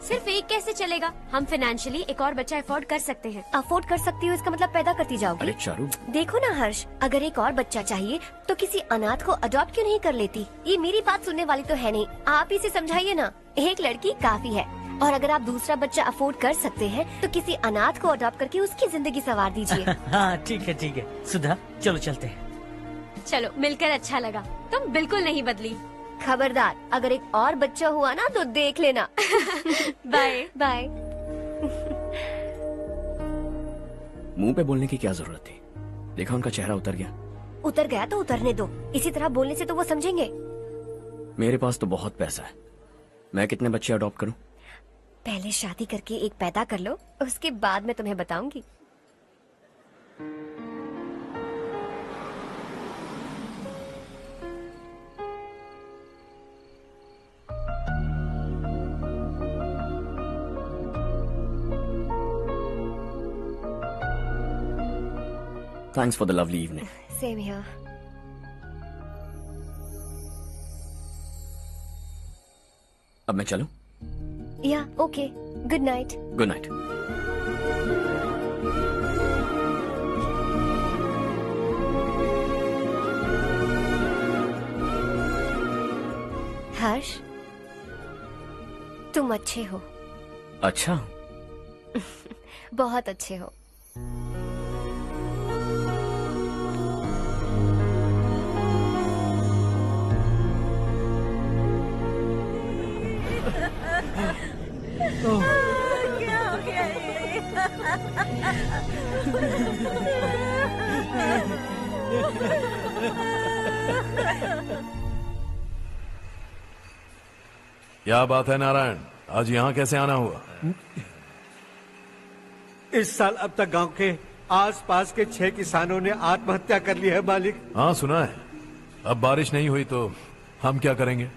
सिर्फ एक कैसे चलेगा? हम फाइनेंशियली एक और बच्चा अफोर्ड कर सकते हैं। अफोर्ड कर सकती हो इसका मतलब पैदा करती जाओगी? अरे चारू, देखो ना हर्ष, अगर एक और बच्चा चाहिए तो किसी अनाथ को अडॉप्ट क्यों नहीं कर लेती? ये मेरी बात सुनने वाली तो है नहीं, आप ही से समझाइए ना। एक लड़की काफी है, और अगर आप दूसरा बच्चा अफोर्ड कर सकते हैं तो किसी अनाथ को अडॉप्ट करके उसकी जिंदगी संवार दीजिए। हाँ ठीक है ठीक है। सुधा चलो चलते हैं। चलो, मिलकर अच्छा लगा। तुम बिल्कुल नहीं बदली। खबरदार, अगर एक और बच्चा हुआ ना तो देख लेना। Bye bye. मुंह पे बोलने की क्या जरूरत थी? देखा उनका चेहरा उतर गया। उतर गया तो उतरने दो, इसी तरह बोलने से तो वो समझेंगे। मेरे पास तो बहुत पैसा है, मैं कितने बच्चे अडॉप्ट करूं? पहले शादी करके एक पैदा कर लो, उसके बाद मैं तुम्हें बताऊंगी। Thanks for the lovely evening. Same here. अब मैं चलूं? Yeah, okay. Good night. Good night. Harsh, तुम अच्छे हो। अच्छा, बहुत अच्छे हो। क्या हो गया क्या बात है नारायण, आज यहाँ कैसे आना हुआ? इस साल अब तक गांव के आसपास के 6 किसानों ने आत्महत्या कर ली है मालिक। हाँ सुना है। अब बारिश नहीं हुई तो हम क्या करेंगे?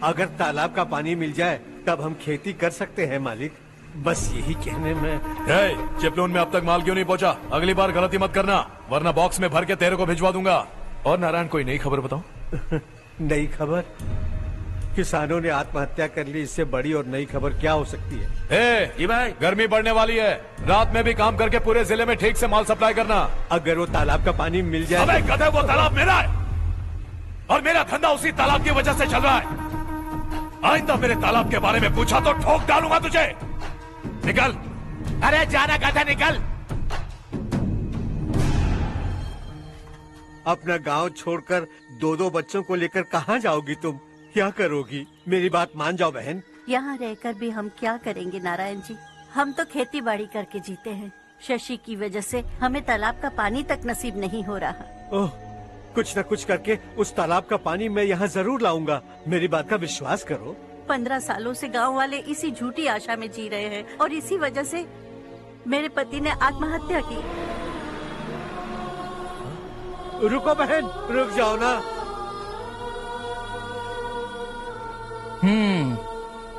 अगर तालाब का पानी मिल जाए तब हम खेती कर सकते हैं मालिक। बस यही कहने में। चिपलून में अब तक माल क्यों नहीं पहुंचा? अगली बार गलती मत करना, वरना बॉक्स में भर के तेरे को भिजवा दूंगा। और नारायण, कोई नई खबर बताओ। नई खबर? किसानों ने आत्महत्या कर ली, इससे बड़ी और नई खबर क्या हो सकती है? भाई, गर्मी बढ़ने वाली है, रात में भी काम करके पूरे जिले में ठीक से माल सप्लाई करना। अगर वो तालाब का पानी मिल जाए। अबे गधे, वो तालाब मेरा है और मेरा धंधा उसी तालाब की वजह से चल रहा है। आइंदा मेरे तालाब के बारे में पूछा तो ठोक डालूंगा तुझे। निकल। अरे जाना गधा, निकल। अपना गांव छोड़कर 2-2 बच्चों को लेकर कहाँ जाओगी तुम? क्या करोगी? मेरी बात मान जाओ बहन। यहाँ रहकर भी हम क्या करेंगे नारायण जी? हम तो खेती बाड़ी करके जीते हैं। शशि की वजह से हमें तालाब का पानी तक नसीब नहीं हो रहा। ओह, कुछ न कुछ करके उस तालाब का पानी मैं यहाँ जरूर लाऊंगा। मेरी बात का विश्वास करो। 15 सालों से गांव वाले इसी झूठी आशा में जी रहे हैं और इसी वजह से मेरे पति ने आत्महत्या की। रुको बहन, रुक जाओ ना।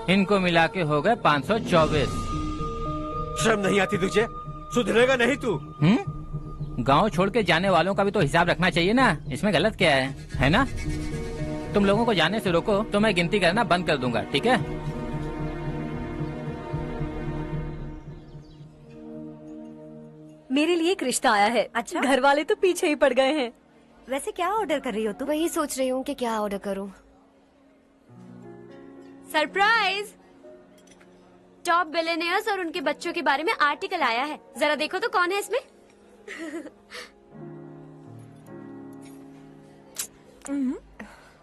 इनको मिला के हो गए 524। शर्म नहीं आती तुझे? सुधरेगा नहीं तू? गांव छोड़ के जाने वालों का भी तो हिसाब रखना चाहिए ना। इसमें गलत क्या है ना? तुम लोगों को जाने से रोको तो मैं गिनती करना बंद कर दूंगा, ठीक है? मेरे लिए एक रिश्ता आया है। अच्छा, घर वाले तो पीछे ही पड़ गए हैं। वैसे क्या ऑर्डर कर रही हो तुम? वही सोच रही हूँ कि क्या ऑर्डर करूँ। सरप्राइज! टॉप बिलियनियर्स और उनके बच्चों के बारे में आर्टिकल आया है। जरा देखो तो कौन है इसमें।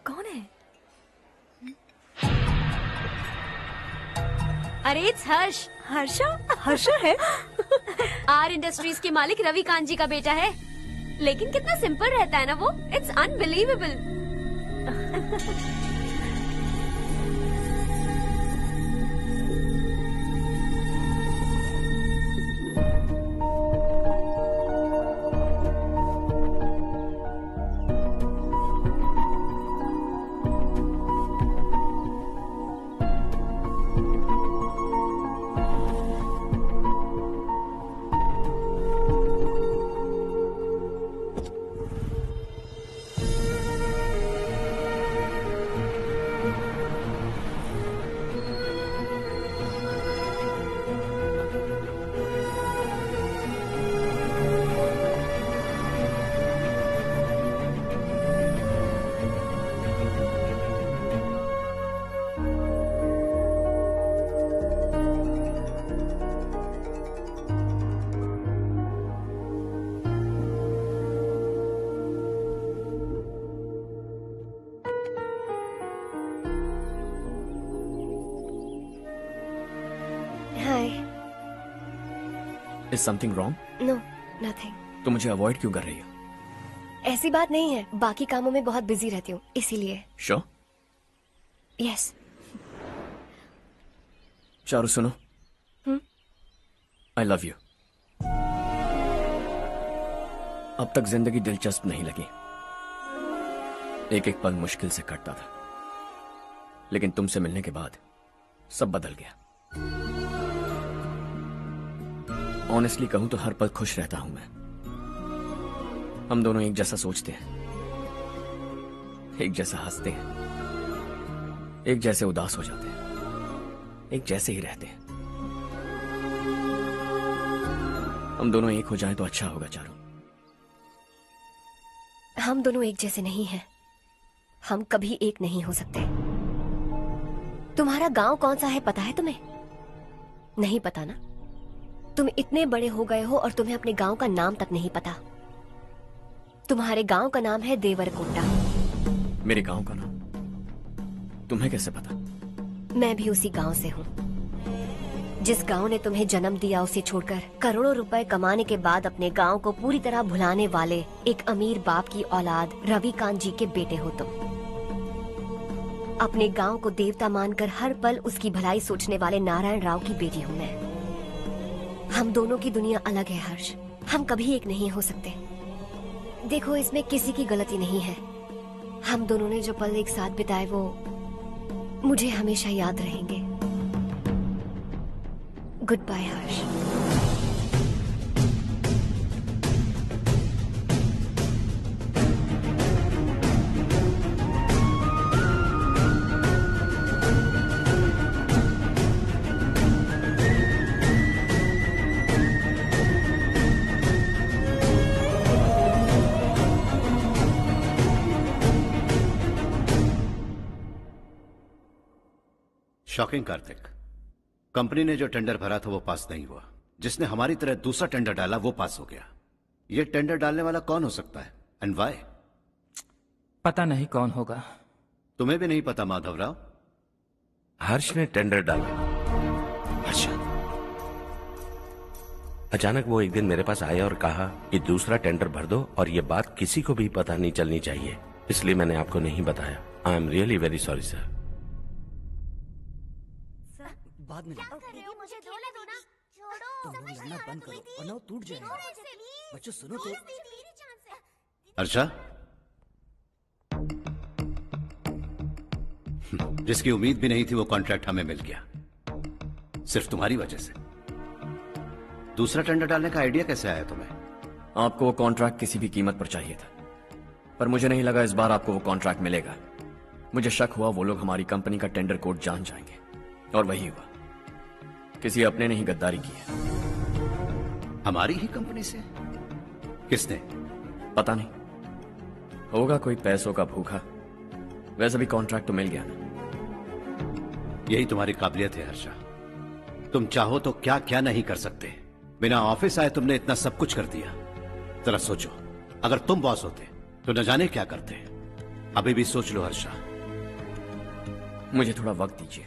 कौन है? अरे इट्स हर्ष। हर्षा? हर्षा है? आर इंडस्ट्रीज के मालिक रवि कांत जी का बेटा है। लेकिन कितना सिंपल रहता है ना वो। It's unbelievable. Is something wrong? No, nothing. तो मुझे अवॉइड क्यों कर रही हो? ऐसी बात नहीं है, बाकी कामों में बहुत बिजी रहती हूँ इसीलिए। Sure? Yes. चारू सुनो। I love you. अब तक जिंदगी दिलचस्प नहीं लगी। एक एक पल मुश्किल से कटता था, लेकिन तुमसे मिलने के बाद सब बदल गया। ऑनेस्टली कहूं तो हर पल खुश रहता हूं मैं। हम दोनों एक जैसा सोचते हैं, एक जैसा हंसते हैं, एक जैसे उदास हो जाते हैं, एक जैसे ही रहते हैं। हम दोनों एक हो जाएं तो अच्छा होगा चारू। हम दोनों एक जैसे नहीं हैं। हम कभी एक नहीं हो सकते। तुम्हारा गांव कौन सा है पता है तुम्हें? नहीं पता ना? तुम इतने बड़े हो गए हो और तुम्हें अपने गांव का नाम तक नहीं पता। तुम्हारे गांव का नाम है देवरकोंडा। मेरे गांव का नाम तुम्हें कैसे पता? मैं भी उसी गांव से हूँ। जिस गांव ने तुम्हें जन्म दिया उसे छोड़कर करोड़ों रुपए कमाने के बाद अपने गांव को पूरी तरह भुलाने वाले एक अमीर बाप की औलाद रवि कांत जी के बेटे हो तुम। अपने गांव को देवता मानकर हर पल उसकी भलाई सोचने वाले नारायण राव की बेटी हूँ मैं। हम दोनों की दुनिया अलग है हर्ष। हम कभी एक नहीं हो सकते। देखो इसमें किसी की गलती नहीं है। हम दोनों ने जो पल एक साथ बिताए वो मुझे हमेशा याद रहेंगे। गुड बाय हर्ष। शॉकिंग कार्तिक। कंपनी ने जो टेंडर भरा था वो पास नहीं हुआ। जिसने हमारी तरह दूसरा टेंडर डाला वो पास हो गया। ये टेंडर डालने वाला कौन हो सकता है एंड व्हाई? पता नहीं कौन होगा। तुम्हें भी नहीं पता माधवराव? हर्ष ने टेंडर डाला। अच्छा। अचानक वो एक दिन मेरे पास आया और कहा कि दूसरा टेंडर भर दो और ये बात किसी को भी पता नहीं चलनी चाहिए, इसलिए मैंने आपको नहीं बताया। I am really very sorry sir. बाद में मुझे धोने दो ना। तुम लोग लड़ना बंद करो वरना वो टूट जाएगा। बच्चों सुनो तो। अर्षा, जिसकी उम्मीद भी नहीं थी वो कॉन्ट्रैक्ट हमें मिल गया, सिर्फ तुम्हारी वजह से। दूसरा टेंडर डालने का आइडिया कैसे आया तुम्हें? आपको वो कॉन्ट्रैक्ट किसी भी कीमत पर चाहिए था, पर मुझे नहीं लगा इस बार आपको वो कॉन्ट्रैक्ट मिलेगा। मुझे शक हुआ वो लोग हमारी कंपनी का टेंडर कोड जान जाएंगे, और वही हुआ। किसी अपने ने ही गद्दारी की है। हमारी ही कंपनी से? किसने? पता नहीं, होगा कोई पैसों का भूखा। वैसे भी कॉन्ट्रैक्ट तो मिल गया ना। यही तुम्हारी काबिलियत है हर्षा। तुम चाहो तो क्या क्या नहीं कर सकते। बिना ऑफिस आए तुमने इतना सब कुछ कर दिया। जरा सोचो, अगर तुम बॉस होते तो न जाने क्या करते। अभी भी सोच लो हर्षा। मुझे थोड़ा वक्त दीजिए,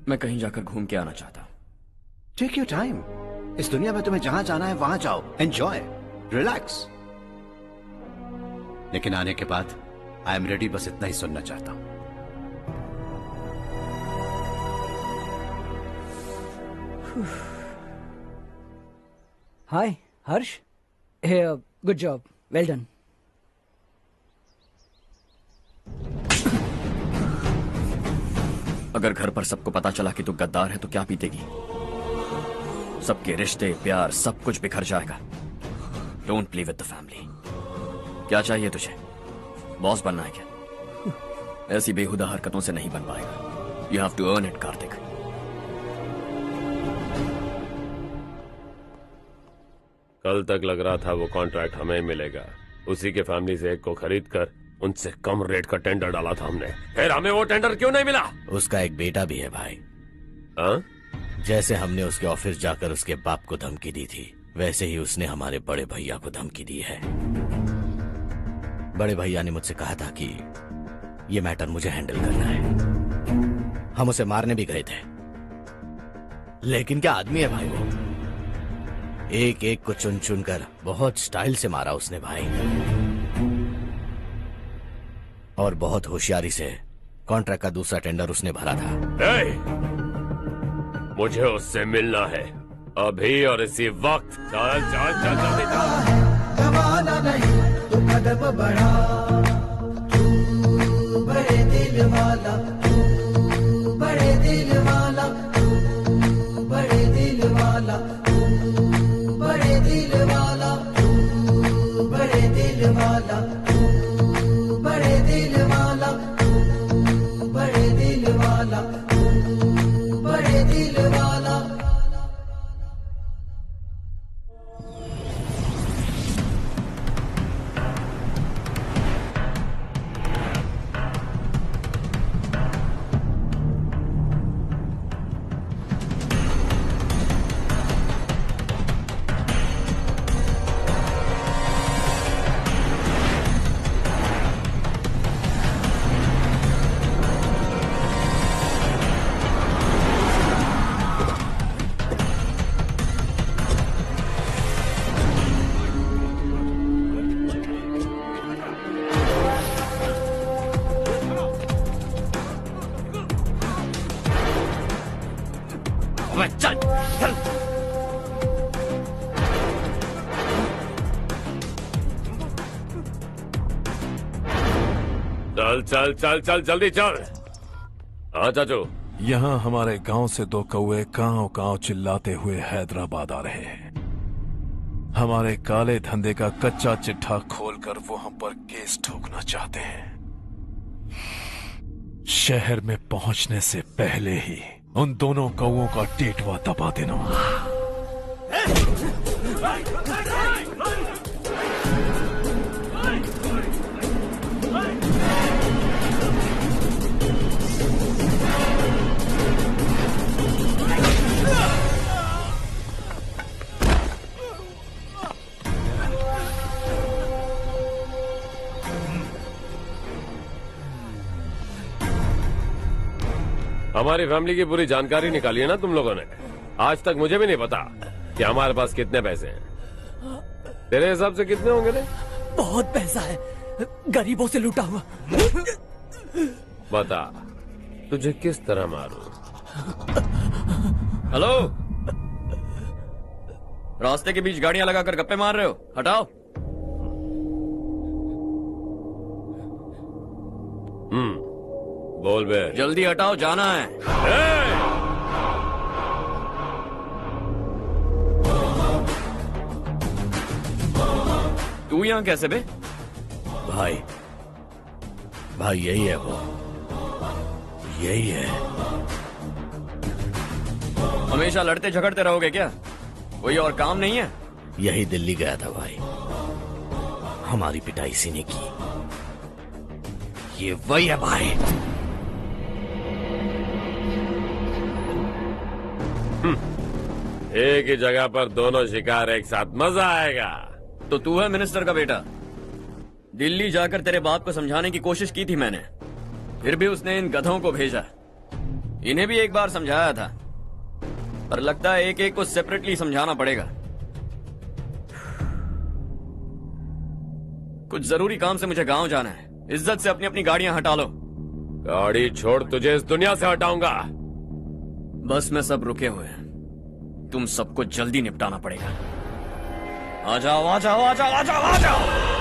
मैं कहीं जाकर घूम के आना चाहता हूं। Take your time. इस दुनिया में तुम्हें जहां जाना है वहां जाओ, एंजॉय, रिलैक्स। लेकिन आने के बाद आई एम रेडी, बस इतना ही सुनना चाहता हूं। हाय हर्ष, गुड जॉब, वेल डन। अगर घर पर सबको पता चला कि तू गद्दार है तो क्या बीतेगी? सबके रिश्ते, प्यार, सब कुछ बिखर जाएगा। Don't play with the family. क्या चाहिए तुझे? बॉस बनना है क्या? ऐसी बेहुदा हरकतों से नहीं बन पाएगा। You have to earn it Kartik. कल तक लग रहा था वो कॉन्ट्रैक्ट हमें मिलेगा। उसी के फैमिली से एक को खरीद कर उनसे कम रेट का टेंडर डाला था हमने। फिर हमें वो टेंडर क्यों नहीं मिला? उसका एक बेटा भी है भाई। हाँ? जैसे हमने उसके ऑफिस जाकर उसके बाप को धमकी दी थी, वैसे ही उसने हमारे बड़े भैया को धमकी दी है। बड़े भैया ने मुझसे कहा था कि ये मैटर मुझे हैंडल करना है। हम उसे मारने भी गए थे, लेकिन क्या आदमी है भाई वो। एक एक को चुन चुन कर बहुत स्टाइल से मारा उसने भाई, और बहुत होशियारी से कॉन्ट्रैक्ट का दूसरा टेंडर उसने भरा था। मुझे उससे मिलना है अभी और इसी वक्त। चल चल चल जल्दी चल। जमाना नहीं तो कदम बढ़ा, तू बड़े दिल वाला, तू बड़े दिल वाला, तू बड़े दिल वाला, तू बड़े दिल वाला, तू बड़े दिल वाला, तू बड़े दिल वाला, तू बड़े दिल वाला, तू बड़े दिल वाला। चल चल। चल चल चल चल जल्दी चल। हाँ चाचू। यहाँ हमारे गांव से दो कौवे कांव कांव चिल्लाते हुए हैदराबाद आ रहे हैं। हमारे काले धंधे का कच्चा चिट्ठा खोलकर वो हम पर केस ठोकना चाहते हैं। शहर में पहुंचने से पहले ही उन दोनों कौवों का टेटवा दबा देना। हमारी फैमिली की पूरी जानकारी निकाली है ना तुम लोगों ने। आज तक मुझे भी नहीं पता कि हमारे पास कितने पैसे हैं। तेरे हिसाब से कितने होंगे रे? बहुत पैसा है, गरीबों से लूटा हुआ। बता तुझे किस तरह मारूं? हेलो, रास्ते के बीच गाड़ियां लगाकर गप्पे मार रहे हो? हटाओ। बोल बे। जल्दी हटाओ, जाना है। तू यहाँ कैसे बे? भाई भाई यही है वो, यही है। हमेशा लड़ते झगड़ते रहोगे क्या? कोई और काम नहीं है? यही दिल्ली गया था भाई, हमारी पिटाई इसी ने की। ये वही है भाई। एक ही जगह पर दोनों शिकार एक साथ, मजा आएगा। तो तू है मिनिस्टर का बेटा। दिल्ली जाकर तेरे बाप को समझाने की कोशिश की थी मैंने, फिर भी उसने इन गधों को भेजा। इन्हें भी एक बार समझाया था, पर लगता है एक एक को सेपरेटली समझाना पड़ेगा। कुछ जरूरी काम से मुझे गांव जाना है। इज्जत से अपनी अपनी गाड़ियां हटा लो। गाड़ी छोड़, तुझे इस दुनिया से हटाऊंगा। बस में सब रुके हुए हैं, तुम सबको जल्दी निपटाना पड़ेगा। आ जाओ आ जाओ आ जाओ आ जाओ आ जाओ।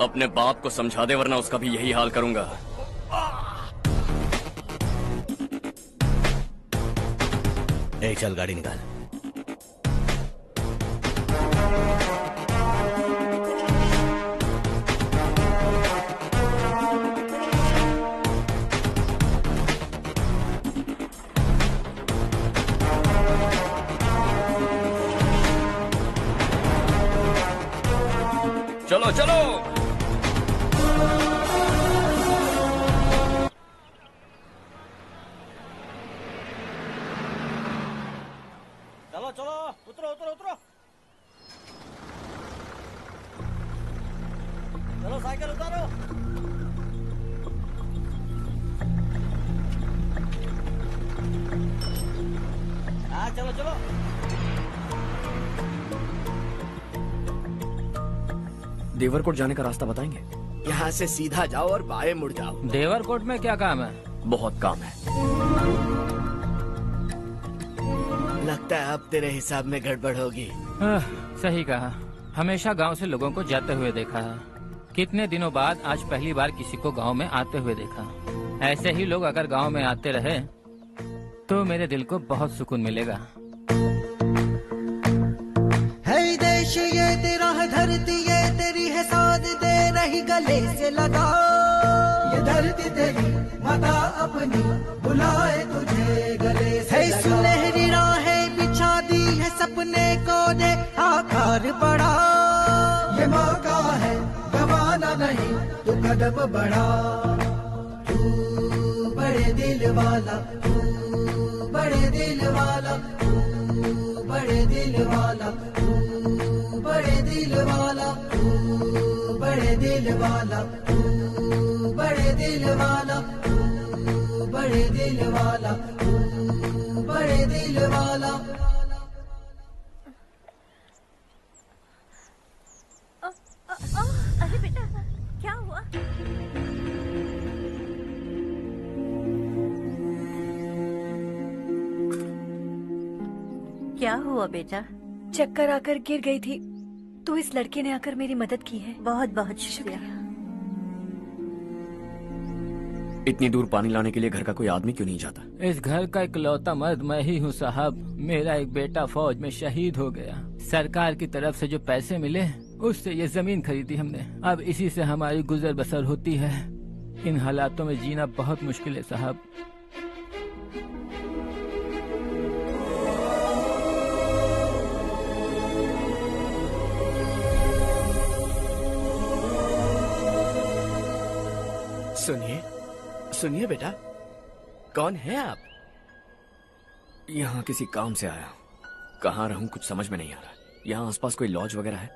अपने बाप को समझा दे, वरना उसका भी यही हाल करूंगा। ए, चल गाड़ी निकाल। चलो चलो। चलो चलो, उतरो उतरो उतरो। चलो साइकिल उतारो। हाँ चलो चलो। देवरकोट जाने का रास्ता बताएंगे? यहाँ से सीधा जाओ और बाएं मुड़ जाओ। देवरकोट में क्या काम है? बहुत काम है। लगता है अब तेरे हिसाब में गड़बड़ होगी। सही कहा। हमेशा गांव से लोगों को जाते हुए देखा है, कितने दिनों बाद आज पहली बार किसी को गांव में आते हुए देखा। ऐसे ही लोग अगर गांव में आते रहे तो मेरे दिल को बहुत सुकून मिलेगा। है देश ये तेरा है, धरती ये तेरी है, साथ दे रही गले से लगा। ये धरती तेरी माता अपनी बुलाए तुझे गले से लगा। सुनहरी राहें बिछा दी है, सपने को दे आकार बड़ा। ये मौका है गवाना नहीं, तू कदम बढ़ा। तू बड़े दिल वाला, तू बड़े दिल वाला, तू बड़े दिल वाला, तू बड़े दिल वाला, तू बड़े दिल वाला, तू बड़े दिल वाला, तू बड़े दिल वाला, तू बड़े दिल वाला। अरे बेटा क्या हुआ? क्या हुआ बेटा? चक्कर आकर गिर गई थी, तो इस लड़के ने आकर मेरी मदद की है। बहुत बहुत शुक्रिया। इतनी दूर पानी लाने के लिए घर का कोई आदमी क्यों नहीं जाता? इस घर का इकलौता मर्द मैं ही हूँ साहब। मेरा एक बेटा फौज में शहीद हो गया। सरकार की तरफ से जो पैसे मिले उससे ये जमीन खरीदी हमने। अब इसी से हमारी गुजर बसर होती है। इन हालातों में जीना बहुत मुश्किल है साहब। सुनिए सुनिए बेटा, कौन है आप? यहाँ किसी काम से आया हूँ। कहाँ रहूँ कुछ समझ में नहीं आ रहा। यहाँ आसपास कोई लॉज वगैरह है?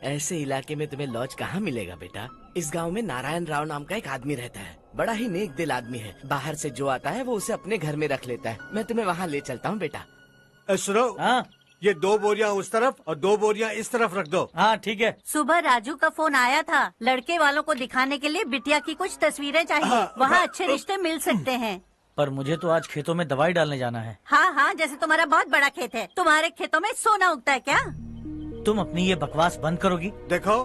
ऐसे इलाके में तुम्हें लॉज कहाँ मिलेगा बेटा? इस गांव में नारायण राव नाम का एक आदमी रहता है। बड़ा ही नेक दिल आदमी है। बाहर से जो आता है वो उसे अपने घर में रख लेता है। मैं तुम्हें वहाँ ले चलता हूँ बेटा। सुनो, ये 2 बोरियां उस तरफ और 2 बोरियां इस तरफ रख दो। हाँ ठीक है। सुबह राजू का फोन आया था, लड़के वालों को दिखाने के लिए बिटिया की कुछ तस्वीरें चाहिए। वहाँ अच्छे रिश्ते मिल सकते हैं। पर मुझे तो आज खेतों में दवाई डालने जाना है। हाँ हाँ, जैसे तुम्हारा बहुत बड़ा खेत है। तुम्हारे खेतों में सोना उगता है क्या? तुम अपनी ये बकवास बंद करोगी? देखो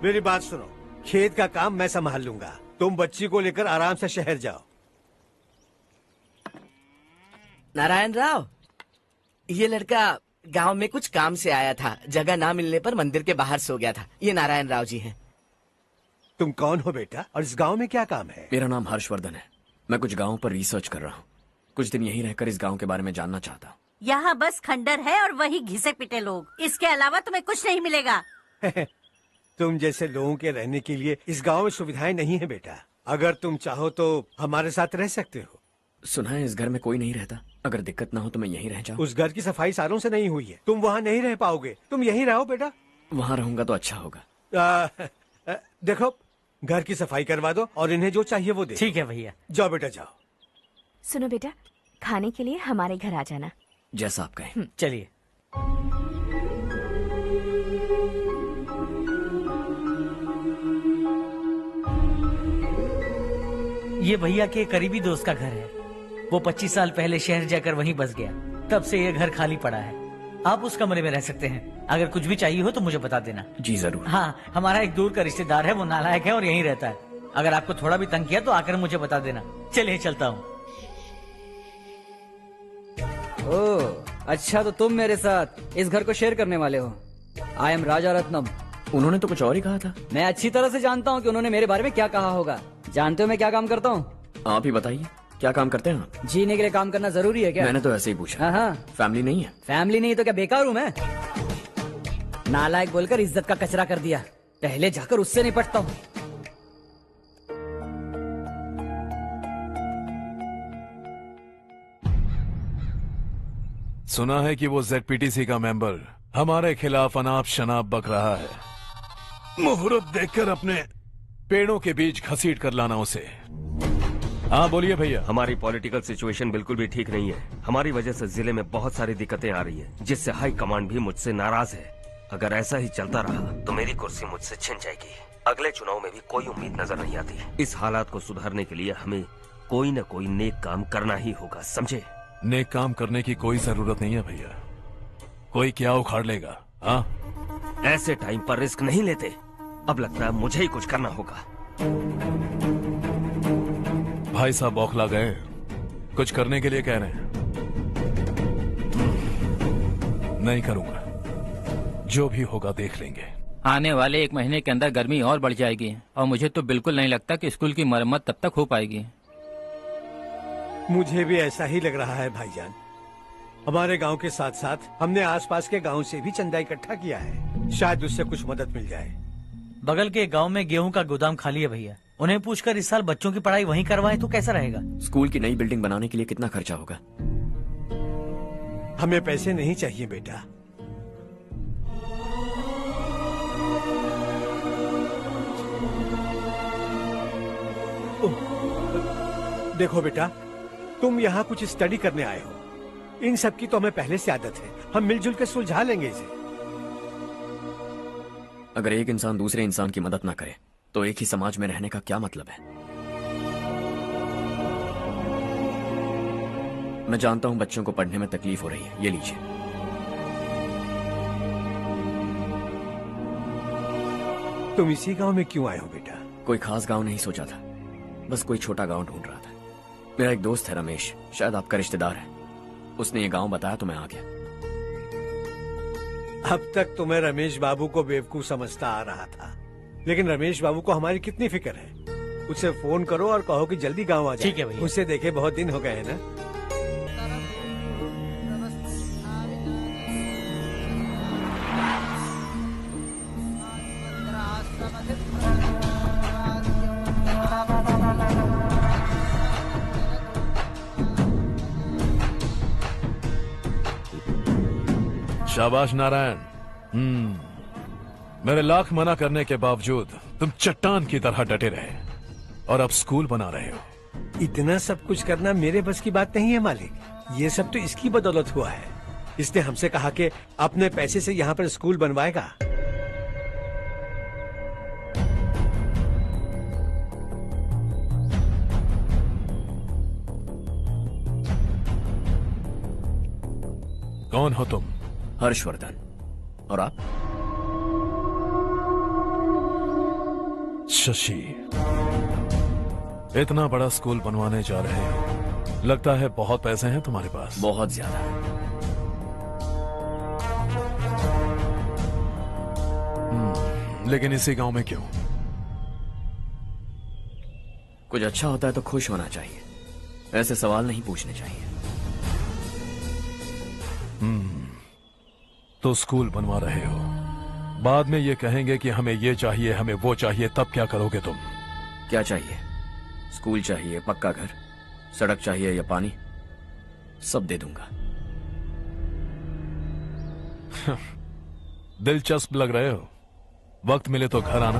मेरी बात सुनो, खेत का काम मैं संभाल लूंगा। तुम बच्ची को लेकर आराम से शहर जाओ। नारायण राव, ये लड़का गांव में कुछ काम से आया था। जगह ना मिलने पर मंदिर के बाहर सो गया था। ये नारायण राव जी हैं। तुम कौन हो बेटा और इस गांव में क्या काम है? मेरा नाम हर्षवर्धन है। मैं कुछ गाँव पर रिसर्च कर रहा हूँ। कुछ दिन यहीं रहकर इस गाँव के बारे में जानना चाहता हूँ। यहाँ बस खंडर है और वही घिसे पिटे लोग। इसके अलावा तुम्हें कुछ नहीं मिलेगा। तुम जैसे लोगों के रहने के लिए इस गांव में सुविधाएं नहीं है बेटा। अगर तुम चाहो तो हमारे साथ रह सकते हो। सुना है इस घर में कोई नहीं रहता। अगर दिक्कत ना हो तो मैं यहीं रह जाऊँ। उस घर की सफाई सालों से नहीं हुई है। तुम वहाँ नहीं रह पाओगे। तुम यहीं रहो बेटा। वहाँ रहूंगा तो अच्छा होगा। देखो, घर की सफाई करवा दो और इन्हें जो चाहिए वो दे। ठीक है भैया। जाओ बेटा जाओ। सुनो बेटा, खाने के लिए हमारे घर आ जाना। जैसा आप कहें। चलिए। ये भैया के करीबी दोस्त का घर है। वो 25 साल पहले शहर जाकर वहीं बस गया। तब से ये घर खाली पड़ा है। आप उस कमरे में रह सकते हैं। अगर कुछ भी चाहिए हो तो मुझे बता देना। जी जरूर। हाँ, हमारा एक दूर का रिश्तेदार है, वो नालायक है और यहीं रहता है। अगर आपको थोड़ा भी तंग किया तो आकर मुझे बता देना। चलिए चलता हूँ। ओह, अच्छा तो तुम मेरे साथ इस घर को शेयर करने वाले हो। आई एम राजा रत्नम। उन्होंने तो कुछ और ही कहा था। मैं अच्छी तरह से जानता हूँ कि उन्होंने मेरे बारे में क्या कहा होगा। जानते हो मैं क्या काम करता हूँ? आप ही बताइए, क्या काम करते हैं आप? जीने के लिए काम करना जरूरी है क्या? मैंने तो ऐसे ही पूछा। हाँ। फैमिली नहीं है? फैमिली नहीं तो क्या बेकार हूँ मैं? नालायक बोलकर इज्जत का कचरा कर दिया। पहले जाकर उससे निपटता हूँ। सुना है कि वो ZPTC का मेंबर हमारे खिलाफ अनाप शनाप बक रहा है। मुहूर्त देखकर अपने पेड़ों के बीच घसीट कर लाना उसे। हाँ बोलिए भैया। हमारी पॉलिटिकल सिचुएशन बिल्कुल भी ठीक नहीं है। हमारी वजह से जिले में बहुत सारी दिक्कतें आ रही है, जिससे हाई कमांड भी मुझसे नाराज है। अगर ऐसा ही चलता रहा तो मेरी कुर्सी मुझसे छिन जाएगी। अगले चुनाव में भी कोई उम्मीद नजर नहीं आती। इस हालात को सुधारने के लिए हमें कोई न कोई नेक काम करना ही होगा, समझे? नेक काम करने की कोई जरूरत नहीं है भैया। कोई क्या उखाड़ लेगा? हाँ, ऐसे टाइम पर रिस्क नहीं लेते। अब लगता है मुझे ही कुछ करना होगा। भाई साहब बौखला गए, कुछ करने के लिए कह रहे हैं। नहीं करूंगा, जो भी होगा देख लेंगे। आने वाले 1 महीने के अंदर गर्मी और बढ़ जाएगी और मुझे तो बिल्कुल नहीं लगता कि स्कूल की मरम्मत तब तक हो पाएगी। मुझे भी ऐसा ही लग रहा है भाईजान। हमारे गांव के साथ साथ हमने आसपास के गांव से भी चंदा इकट्ठा किया है। शायद उससे कुछ मदद मिल जाए। बगल के गांव में गेहूं का गोदाम खाली है भैया। उन्हें पूछकर इस साल बच्चों की पढ़ाई वहीं करवाएं तो कैसा रहेगा? स्कूल की नई बिल्डिंग बनाने के लिए कितना खर्चा होगा? हमें पैसे नहीं चाहिए बेटा। देखो बेटा, तुम यहाँ कुछ स्टडी करने आए हो। इन सब की तो हमें पहले से आदत है। हम मिलजुल कर सुलझा लेंगे इसे। अगर एक इंसान दूसरे इंसान की मदद ना करे तो एक ही समाज में रहने का क्या मतलब है? मैं जानता हूं बच्चों को पढ़ने में तकलीफ हो रही है। ये लीजिए। तुम इसी गांव में क्यों आए हो बेटा? कोई खास गांव नहीं सोचा था, बस कोई छोटा गांव ढूंढ रहा था। मेरा एक दोस्त है रमेश, शायद आपका रिश्तेदार है, उसने ये गांव बताया तो मैं आ गया। अब तक तुम्हें रमेश बाबू को बेवकूफ समझता आ रहा था, लेकिन रमेश बाबू को हमारी कितनी फिक्र है। उसे फोन करो और कहो कि जल्दी गांव आ जाए। ठीक है भैया। उसे देखे बहुत दिन हो गए हैं ना। शाबाश नारायण। मेरे लाख मना करने के बावजूद तुम चट्टान की तरह डटे रहे और अब स्कूल बना रहे हो। इतना सब कुछ करना मेरे बस की बात नहीं है मालिक। ये सब तो इसकी बदौलत हुआ है। इसने हमसे कहा कि अपने पैसे से यहाँ पर स्कूल बनवाएगा। कौन हो तुम? हर्षवर्धन। और आप? शशि। इतना बड़ा स्कूल बनवाने जा रहे हो, लगता है बहुत पैसे हैं तुम्हारे पास। बहुत ज्यादा। लेकिन इसी गांव में क्यों? कुछ अच्छा होता है तो खुश होना चाहिए, ऐसे सवाल नहीं पूछने चाहिए। तो स्कूल बनवा रहे हो, बाद में ये कहेंगे कि हमें ये चाहिए, हमें वो चाहिए, तब क्या करोगे तुम? क्या चाहिए? स्कूल चाहिए, पक्का घर, सड़क चाहिए या पानी, सब दे दूंगा। दिलचस्प लग रहे हो। वक्त मिले तो घर आना,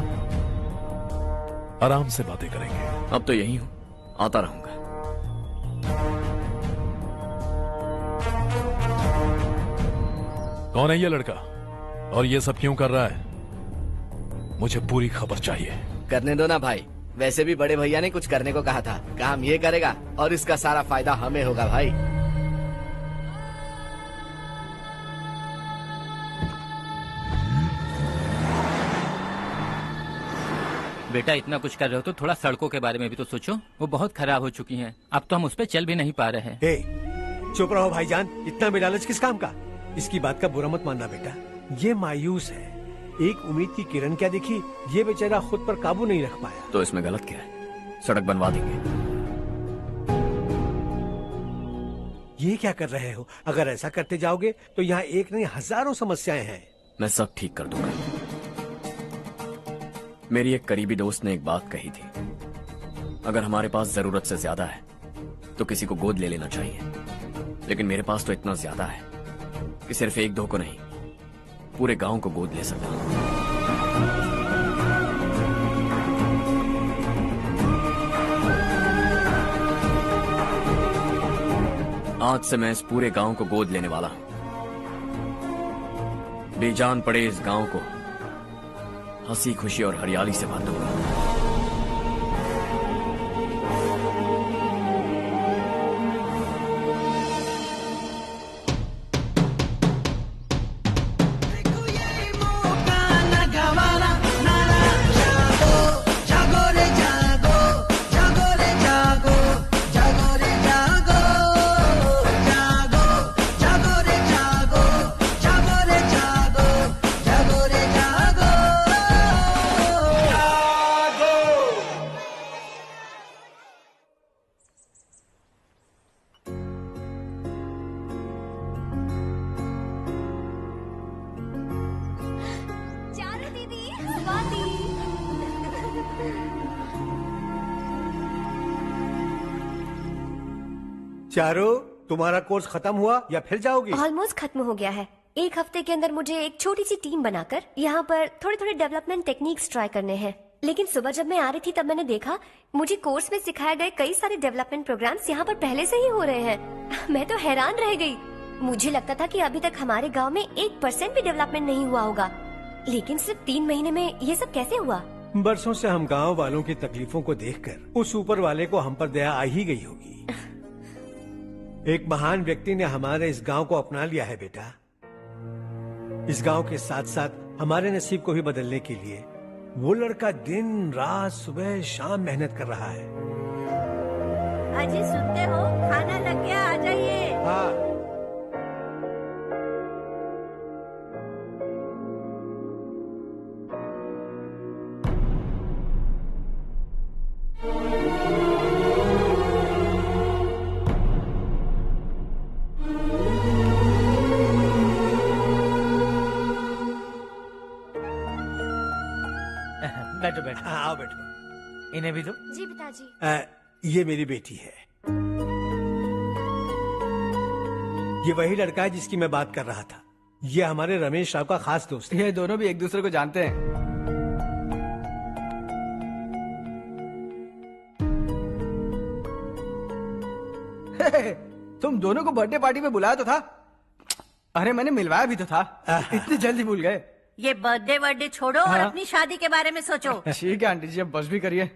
आराम से बातें करेंगे। अब तो यही हूं, आता रहूंगा। कौन है ये लड़का और ये सब क्यों कर रहा है? मुझे पूरी खबर चाहिए। करने दो ना भाई, वैसे भी बड़े भैया ने कुछ करने को कहा था, काम ये करेगा और इसका सारा फायदा हमें होगा भाई। बेटा इतना कुछ कर रहे हो तो थोड़ा सड़कों के बारे में भी तो सोचो, वो बहुत खराब हो चुकी हैं। अब तो हम उस पर चल भी नहीं पा रहे हैं। चुप रहो भाईजान, इतना बेलालच किस काम का? इसकी बात का बुरा मत मानना बेटा, ये मायूस है। एक उम्मीद की किरण क्या दिखी, ये बेचारा खुद पर काबू नहीं रख पाया। तो इसमें गलत क्या है? सड़क बनवा देंगे। ये क्या कर रहे हो? अगर ऐसा करते जाओगे तो यहाँ एक नहीं हजारों समस्याएं हैं। मैं सब ठीक कर दूंगा। मेरी एक करीबी दोस्त ने एक बात कही थी, अगर हमारे पास जरूरत से ज्यादा है तो किसी को गोद ले लेना चाहिए, लेकिन मेरे पास तो इतना ज्यादा है कि सिर्फ एक दो को नहीं, पूरे गांव को गोद ले सकता हूं। आज से मैं इस पूरे गांव को गोद लेने वाला हूं। बेजान पड़े इस गांव को हंसी खुशी और हरियाली से भर दूंगा। चारो, तुम्हारा कोर्स खत्म हुआ या फिर जाओगी? ऑलमोस्ट खत्म हो गया है। एक हफ्ते के अंदर मुझे एक छोटी सी टीम बनाकर यहाँ पर थोड़े थोड़े डेवलपमेंट टेक्निक्स ट्राई करने हैं। लेकिन सुबह जब मैं आ रही थी तब मैंने देखा मुझे कोर्स में सिखाए गए कई सारे डेवलपमेंट प्रोग्राम्स यहाँ पर पहले से ही हो रहे हैं। मैं तो हैरान रह गई। मुझे लगता था कि अभी तक हमारे गाँव में 1% भी डेवलपमेंट नहीं हुआ होगा, लेकिन सिर्फ 3 महीने में ये सब कैसे हुआ? बरसों से हम गांव वालों की तकलीफों को देखकर उस ऊपर वाले को हम पर दया आ ही गई होगी। एक महान व्यक्ति ने हमारे इस गांव को अपना लिया है बेटा। इस गांव के साथ साथ हमारे नसीब को भी बदलने के लिए वो लड़का दिन रात सुबह शाम मेहनत कर रहा है। अजी सुनते हो, खाना लग गया, आ जाइए। हाँ। बैठो बैठो। आओ बैठो। इन्हें भी दो। जी पिताजी। ये मेरी बेटी है। ये वही लड़का है जिसकी मैं बात कर रहा था। ये हमारे रमेश राव का खास दोस्त है। ये दोनों भी एक दूसरे को जानते हैं। तुम दोनों को बर्थडे पार्टी में बुलाया तो था। अरे मैंने मिलवाया भी तो था। इतनी जल्दी भूल गए। ये बर्थडे छोड़ो और हाँ? अपनी शादी के बारे में सोचो। ठीक है आंटी जी, अब बस भी करिए।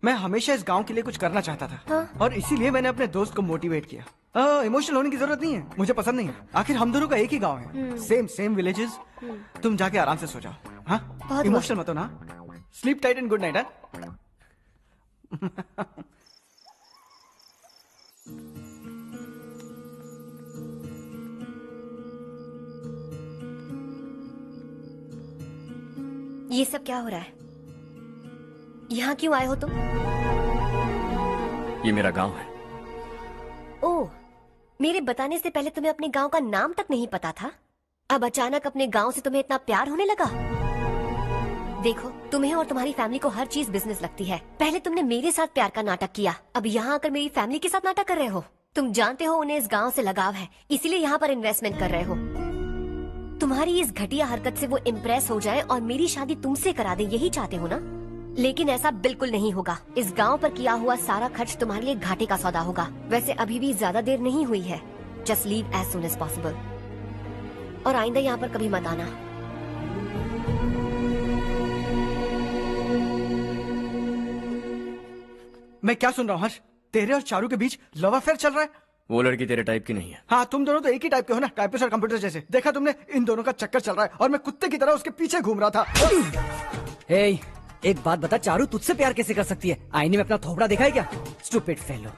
मैं हमेशा इस गांव के लिए कुछ करना चाहता था। हाँ? और इसीलिए मैंने अपने दोस्त को मोटिवेट किया। इमोशनल होने की जरूरत नहीं है, मुझे पसंद नहीं है। आखिर हम दोनों का एक ही गांव है, सेम विलेजेस। तुम जाके आराम से सो जाओ। हाँ, इमोशनल मत हो ना। Sleep tight and good night. ये सब क्या हो रहा है? यहाँ क्यों आए हो तुम? ये मेरा गांव है। ओह, मेरे बताने से पहले तुम्हें अपने गांव का नाम तक नहीं पता था? अब अचानक अपने गांव से तुम्हें इतना प्यार होने लगा? देखो, तुम्हें और तुम्हारी फैमिली को हर चीज बिजनेस लगती है। पहले तुमने मेरे साथ प्यार का नाटक किया, अब यहाँ आकर मेरी फैमिली के साथ नाटक कर रहे हो। तुम जानते हो उन्हें इस गांव से लगाव है, इसीलिए यहाँ पर इन्वेस्टमेंट कर रहे हो। तुम्हारी इस घटिया हरकत से वो इम्प्रेस हो जाए और मेरी शादी तुमसे करा दे, यही चाहते हो ना? लेकिन ऐसा बिल्कुल नहीं होगा। इस गांव पर किया हुआ सारा खर्च तुम्हारे लिए घाटे का सौदा होगा। वैसे अभी भी ज्यादा देर नहीं हुई है। Just leave as soon as possible. और आइंदा यहाँ पर कभी मत आना। मैं क्या सुन रहा हूँ हर्ष? तेरे और चारू के बीच लव अफेयर चल रहा है? वो लड़की तेरे टाइप की नहीं है। हाँ, तुम दोनों तो एक ही टाइप के हो ना, टाइपिस्ट और कंप्यूटर जैसे। देखा तुमने, इन दोनों का चक्कर चल रहा है और मैं कुत्ते की तरह उसके पीछे घूम रहा था। हे, एक बात बता, चारू तुझसे प्यार कैसे कर सकती है? आईने में अपना थोपड़ा देखा है क्या? Stupid fellow.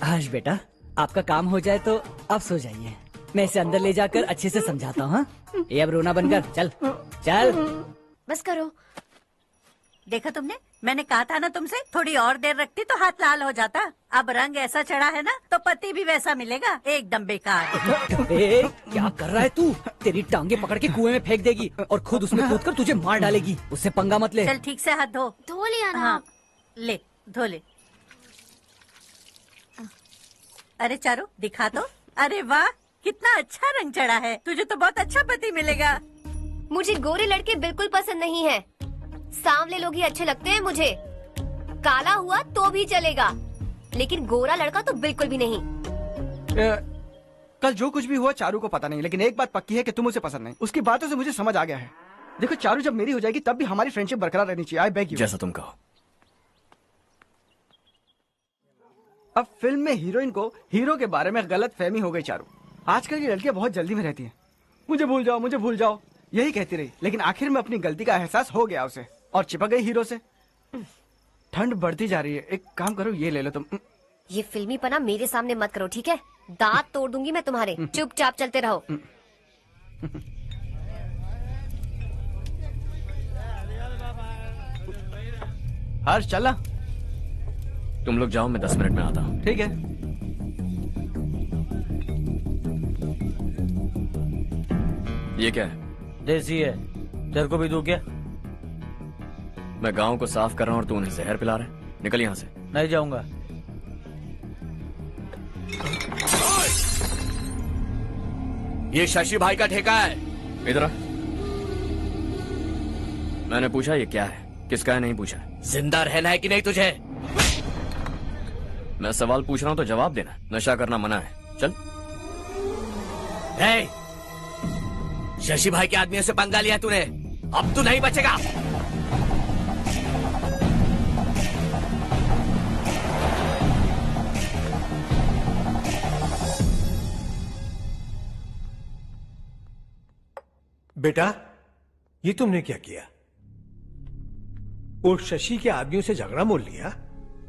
हर्ष बेटा, आपका काम हो जाए तो आप सो जाइए। मैं इसे अंदर ले जाकर अच्छे से समझाता हूँ। हाँ? ये अब रोना बनकर चल चल। बस करो। देखा तुमने, मैंने कहा था ना तुमसे, थोड़ी और देर रखती तो हाथ लाल हो जाता। अब रंग ऐसा चढ़ा है ना तो पति भी वैसा मिलेगा। एकदम बेकार। ए, क्या कर रहा है तू? तेरी टांगे पकड़ के कुएं में फेंक देगी और खुद उसमें कूदकर तुझे मार डालेगी। उससे पंगा मत ले। चल ठीक से हाथ धो। धो लिया ना? हाँ, ले धो ले। अरे चारू दिखा तो। अरे वाह, कितना अच्छा रंग चढ़ा है। तुझे तो बहुत अच्छा पति मिलेगा। मुझे गोरे लड़के बिल्कुल पसंद नहीं है। सांवले लोग ही अच्छे लगते हैं मुझे। काला हुआ तो भी चलेगा, लेकिन गोरा लड़का तो बिल्कुल भी नहीं। कल जो कुछ भी हुआ चारू को पता नहीं, लेकिन एक बात पक्की है कि तुम उसे पसंद नहीं। उसकी बातों से मुझे समझ आ गया है। देखो चारू जब मेरी हो जाएगी तब भी हमारी फ्रेंडशिप बरकरार रहनी चाहिए। I beg you. जैसा तुम कहो। अब फिल्म में हीरोइन को हीरो के बारे में गलत फहमी हो गई चारू। आजकल की लड़कियां बहुत जल्दी में रहती हैं। मुझे भूल जाओ, मुझे भूल जाओ, यही कहती रही। लेकिन आखिर में अपनी गलती का एहसास हो गया उसे और चिपक गई हीरो से। ठंड बढ़ती जा रही है, एक काम करो, ये ले लो तुम। ये फिल्मी पना मेरे सामने मत करो, ठीक है? दांत तोड़ दूंगी मैं तुम्हारे। चुपचाप चलते रहो। हर्ष चला। तुम लोग जाओ, मैं 10 मिनट में आता हूँ। ठीक है। ये क्या है? देसी है। तेरे को भी दूं क्या? मैं गांव को साफ कर रहा हूँ और तू उन्हें जहर पिला रहा है। निकल यहाँ से। नहीं जाऊंगा। ये शशि भाई का ठेका है। इधर आ। मैंने पूछा ये क्या है, किसका है नहीं पूछा। जिंदा रहना है कि नहीं तुझे? मैं सवाल पूछ रहा हूँ तो जवाब देना। नशा करना मना है। चल। हे, शशि भाई के आदमियों से पंगा लिया तूने, अब तू नहीं बचेगा। बेटा, ये तुमने क्या किया? उस शशि के आदमियों से झगड़ा मोल लिया?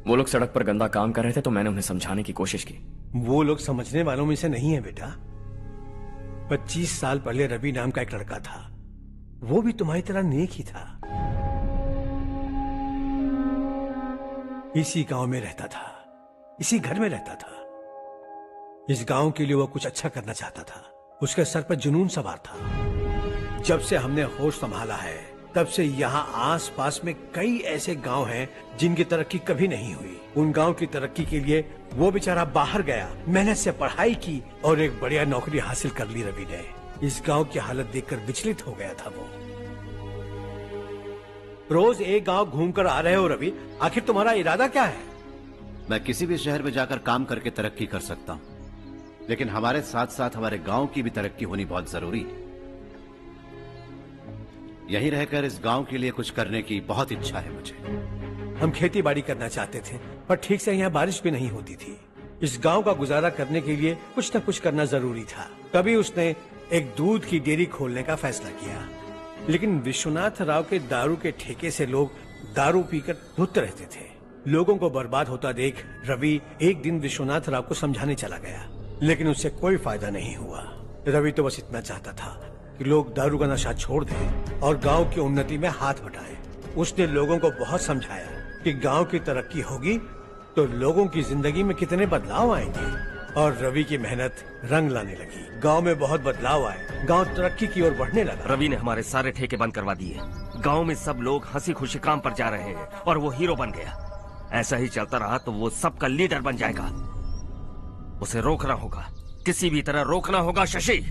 वो लोग सड़क पर गंदा काम कर रहे थे तो मैंने उन्हें समझाने की कोशिश की। वो लोग समझने वालों में से नहीं है बेटा। 25 साल पहले रवि नाम का एक लड़का था, वो भी तुम्हारी तरह नेक ही था। इसी गांव में रहता था, इसी घर में रहता था। इस गांव के लिए वो कुछ अच्छा करना चाहता था। उसके सर पर जुनून सवार था। जब से हमने होश संभाला है तब से यहाँ आस पास में कई ऐसे गांव हैं जिनकी तरक्की कभी नहीं हुई। उन गांव की तरक्की के लिए वो बेचारा बाहर गया, मेहनत से पढ़ाई की और एक बढ़िया नौकरी हासिल कर ली रवि ने। इस गांव की हालत देखकर विचलित हो गया था वो। रोज एक गांव घूमकर आ रहे हो रवि, आखिर तुम्हारा इरादा क्या है? मैं किसी भी शहर में जाकर काम करके तरक्की कर सकता हूँ, लेकिन हमारे साथ साथ हमारे गांव की भी तरक्की होनी बहुत जरूरी है। यहीं रहकर इस गांव के लिए कुछ करने की बहुत इच्छा है मुझे। हम खेती बाड़ी करना चाहते थे, पर ठीक से यहाँ बारिश भी नहीं होती थी। इस गांव का गुजारा करने के लिए कुछ न कुछ करना जरूरी था। तभी उसने एक दूध की डेयरी खोलने का फैसला किया। लेकिन विश्वनाथ राव के दारू के ठेके से लोग दारू पीकर धुत रहते थे। लोगों को बर्बाद होता देख रवि एक दिन विश्वनाथ राव को समझाने चला गया, लेकिन उससे कोई फायदा नहीं हुआ। रवि तो बस इतना चाहता था कि लोग दारू का नशा छोड़ दें और गांव की उन्नति में हाथ बटाएं। उसने लोगों को बहुत समझाया कि गांव की तरक्की होगी तो लोगों की जिंदगी में कितने बदलाव आएंगे, और रवि की मेहनत रंग लाने लगी। गांव में बहुत बदलाव आए, गांव तरक्की की ओर बढ़ने लगा। रवि ने हमारे सारे ठेके बंद करवा दिए। गांव में सब लोग हंसी खुशी काम पर जा रहे हैं और वो हीरो बन गया। ऐसा ही चलता रहा तो वो सबका लीडर बन जाएगा। उसे रोकना होगा, किसी भी तरह रोकना होगा शशि।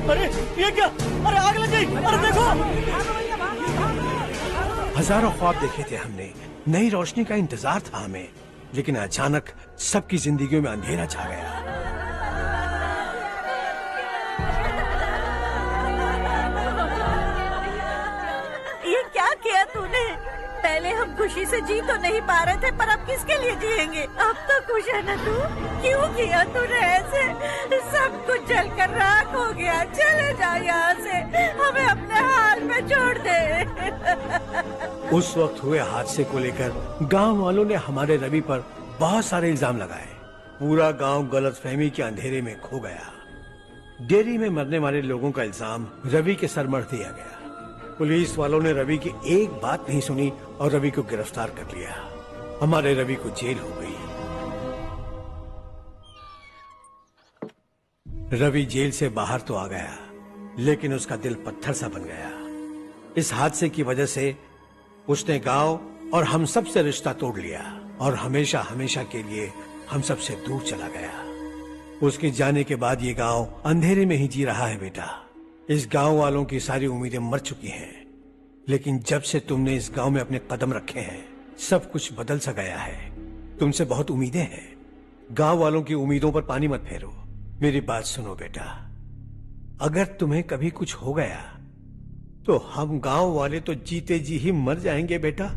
अरे ये क्या? अरे आग लग गई! अरे देखो! हजारों ख्वाब देखे थे हमने, नई रोशनी का इंतजार था हमें, लेकिन अचानक सबकी जिंदगियों में अंधेरा छा गया। ये क्या किया तूने? पहले हम खुशी से जी तो नहीं पा रहे थे, पर अब किसके लिए जिएंगे? अब तो खुश है ना तू? क्यों किया तूने ऐसे? सब कुछ जलकर राख हो गया। चले जा यहाँ से, हमें अपने हाल में छोड़ दे। उस वक्त हुए हादसे को लेकर गांव वालों ने हमारे रवि पर बहुत सारे इल्जाम लगाए। पूरा गांव गलतफहमी के अंधेरे में खो गया। डेयरी में मरने वाले लोगों का इल्जाम रवि के सर मढ़ दिया गया। पुलिस वालों ने रवि की एक बात नहीं सुनी और रवि को गिरफ्तार कर लिया। हमारे रवि को जेल हो गई। रवि जेल से बाहर तो आ गया, लेकिन उसका दिल पत्थर सा बन गया। इस हादसे की वजह से उसने गांव और हम सब से रिश्ता तोड़ लिया और हमेशा हमेशा के लिए हम सब से दूर चला गया। उसके जाने के बाद ये गांव अंधेरे में ही जी रहा है बेटा। इस गांव वालों की सारी उम्मीदें मर चुकी हैं, लेकिन जब से तुमने इस गांव में अपने कदम रखे हैं सब कुछ बदल सा गया है। तुमसे बहुत उम्मीदें हैं। गांव वालों की उम्मीदों पर पानी मत फेरो। मेरी बात सुनो बेटा, अगर तुम्हें कभी कुछ हो गया तो हम गांव वाले तो जीते जी ही मर जाएंगे बेटा।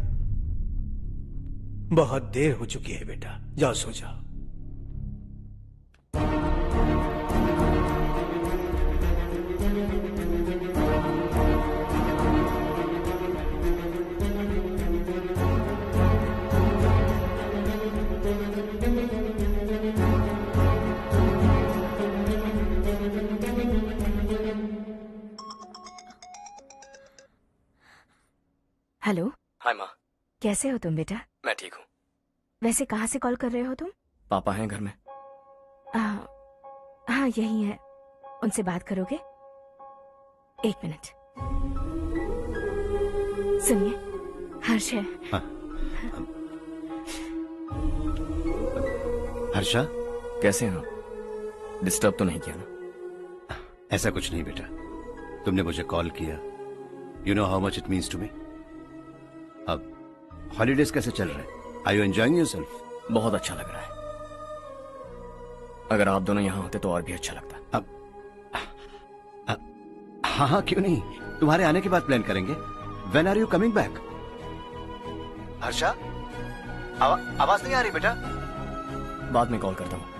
बहुत देर हो चुकी है बेटा, जाओ सो जाओ। हेलो। हाय माँ। कैसे हो तुम बेटा? मैं ठीक हूँ। वैसे कहाँ से कॉल कर रहे हो तुम? पापा हैं घर में। हाँ यही है। उनसे बात करोगे? एक मिनट। सुनिए, हर्ष है। हर्षा, कैसे हैं आप? डिस्टर्ब तो नहीं किया ना? ऐसा कुछ नहीं बेटा, तुमने मुझे कॉल किया। You know how much it means to me. अब हॉलीडेज कैसे चल रहे हैं? Are you enjoying yourself? बहुत अच्छा लग रहा है। अगर आप दोनों यहाँ होते तो और भी अच्छा लगता। हाँ हाँ, क्यों नहीं, तुम्हारे आने के बाद प्लान करेंगे। When are you coming back? Harsha, आवाज नहीं आ रही बेटा। बाद में कॉल करता हूँ।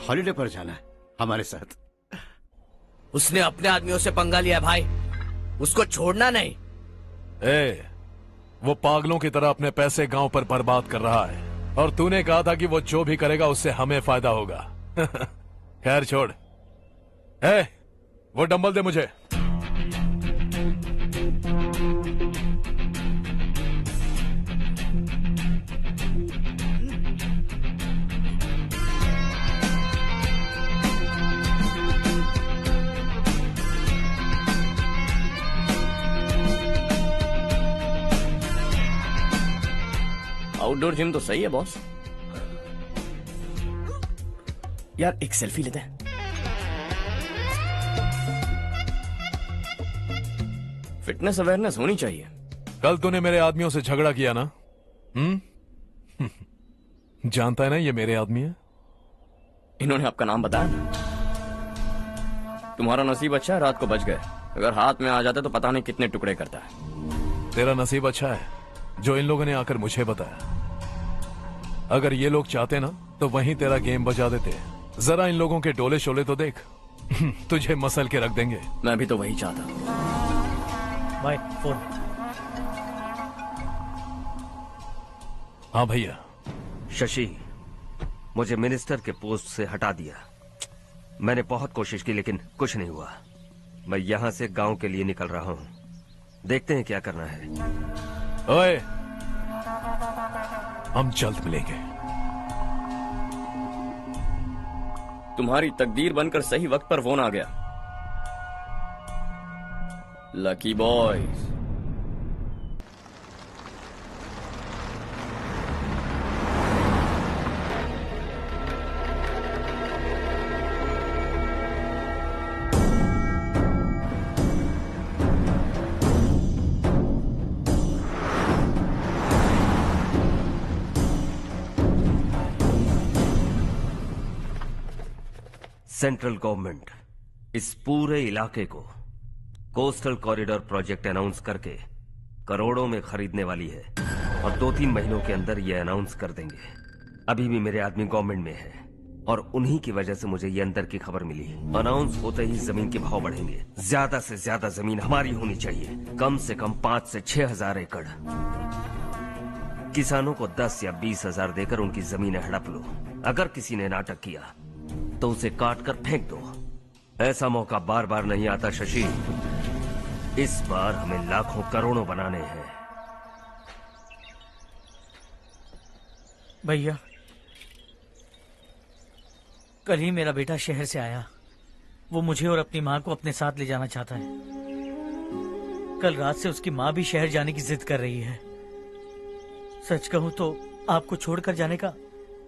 हॉलिडे पर जाना है हमारे साथ। उसने अपने आदमियों से पंगा लिया भाई, उसको छोड़ना नहीं। वो पागलों की तरह अपने पैसे गांव पर बर्बाद कर रहा है, और तूने कहा था कि वो जो भी करेगा उससे हमें फायदा होगा। खैर छोड़। वो डंबल दे मुझे। आउटडोर जिम तो सही है बॉस। यार एक सेल्फी लेते हैं। फिटनेस अवेयरनेस होनी चाहिए। कल तूने मेरे आदमियों से झगड़ा किया ना? जानता है ना ये मेरे आदमी है। इन्होंने आपका नाम बताया ना? तुम्हारा नसीब अच्छा है, रात को बच गए। अगर हाथ में आ जाते तो पता नहीं कितने टुकड़े करता है। तेरा नसीब अच्छा है जो इन लोगों ने आकर मुझे बताया। अगर ये लोग चाहते ना तो वहीं तेरा गेम बजा देते। जरा इन लोगों के डोले शोले तो देख। तुझे मसल के रख देंगे। मैं भी तो वही चाहता। Bye phone. हाँ भैया। शशि, मुझे मिनिस्टर के पोस्ट से हटा दिया। मैंने बहुत कोशिश की लेकिन कुछ नहीं हुआ। मैं यहां से गांव के लिए निकल रहा हूं। देखते हैं क्या करना है। ओए, हम जल्द मिलेंगे। तुम्हारी तकदीर बनकर सही वक्त पर फोन आ गया। Lucky boys. सेंट्रल गवर्नमेंट इस पूरे इलाके को कोस्टल कॉरिडोर प्रोजेक्ट अनाउंस करके करोड़ों में खरीदने वाली है, और 2-3 महीनों के अंदर ये अनाउंस कर देंगे। अभी भी मेरे आदमी गवर्नमेंट में है और उन्हीं की वजह से मुझे ये अंदर की खबर मिली। अनाउंस होते ही जमीन के भाव बढ़ेंगे। ज्यादा से ज्यादा जमीन हमारी होनी चाहिए, कम से कम 5 से 6 हजार एकड़। किसानों को 10 या 20 हजार देकर उनकी जमीनें हड़प लो। अगर किसी ने नाटक किया तो उसे काट कर फेंक दो। ऐसा मौका बार बार नहीं आता शशि। इस बार हमें लाखों करोड़ों बनाने हैं। भैया, कल ही मेरा बेटा शहर से आया। वो मुझे और अपनी माँ को अपने साथ ले जाना चाहता है। कल रात से उसकी माँ भी शहर जाने की जिद कर रही है। सच कहूं तो आपको छोड़कर जाने का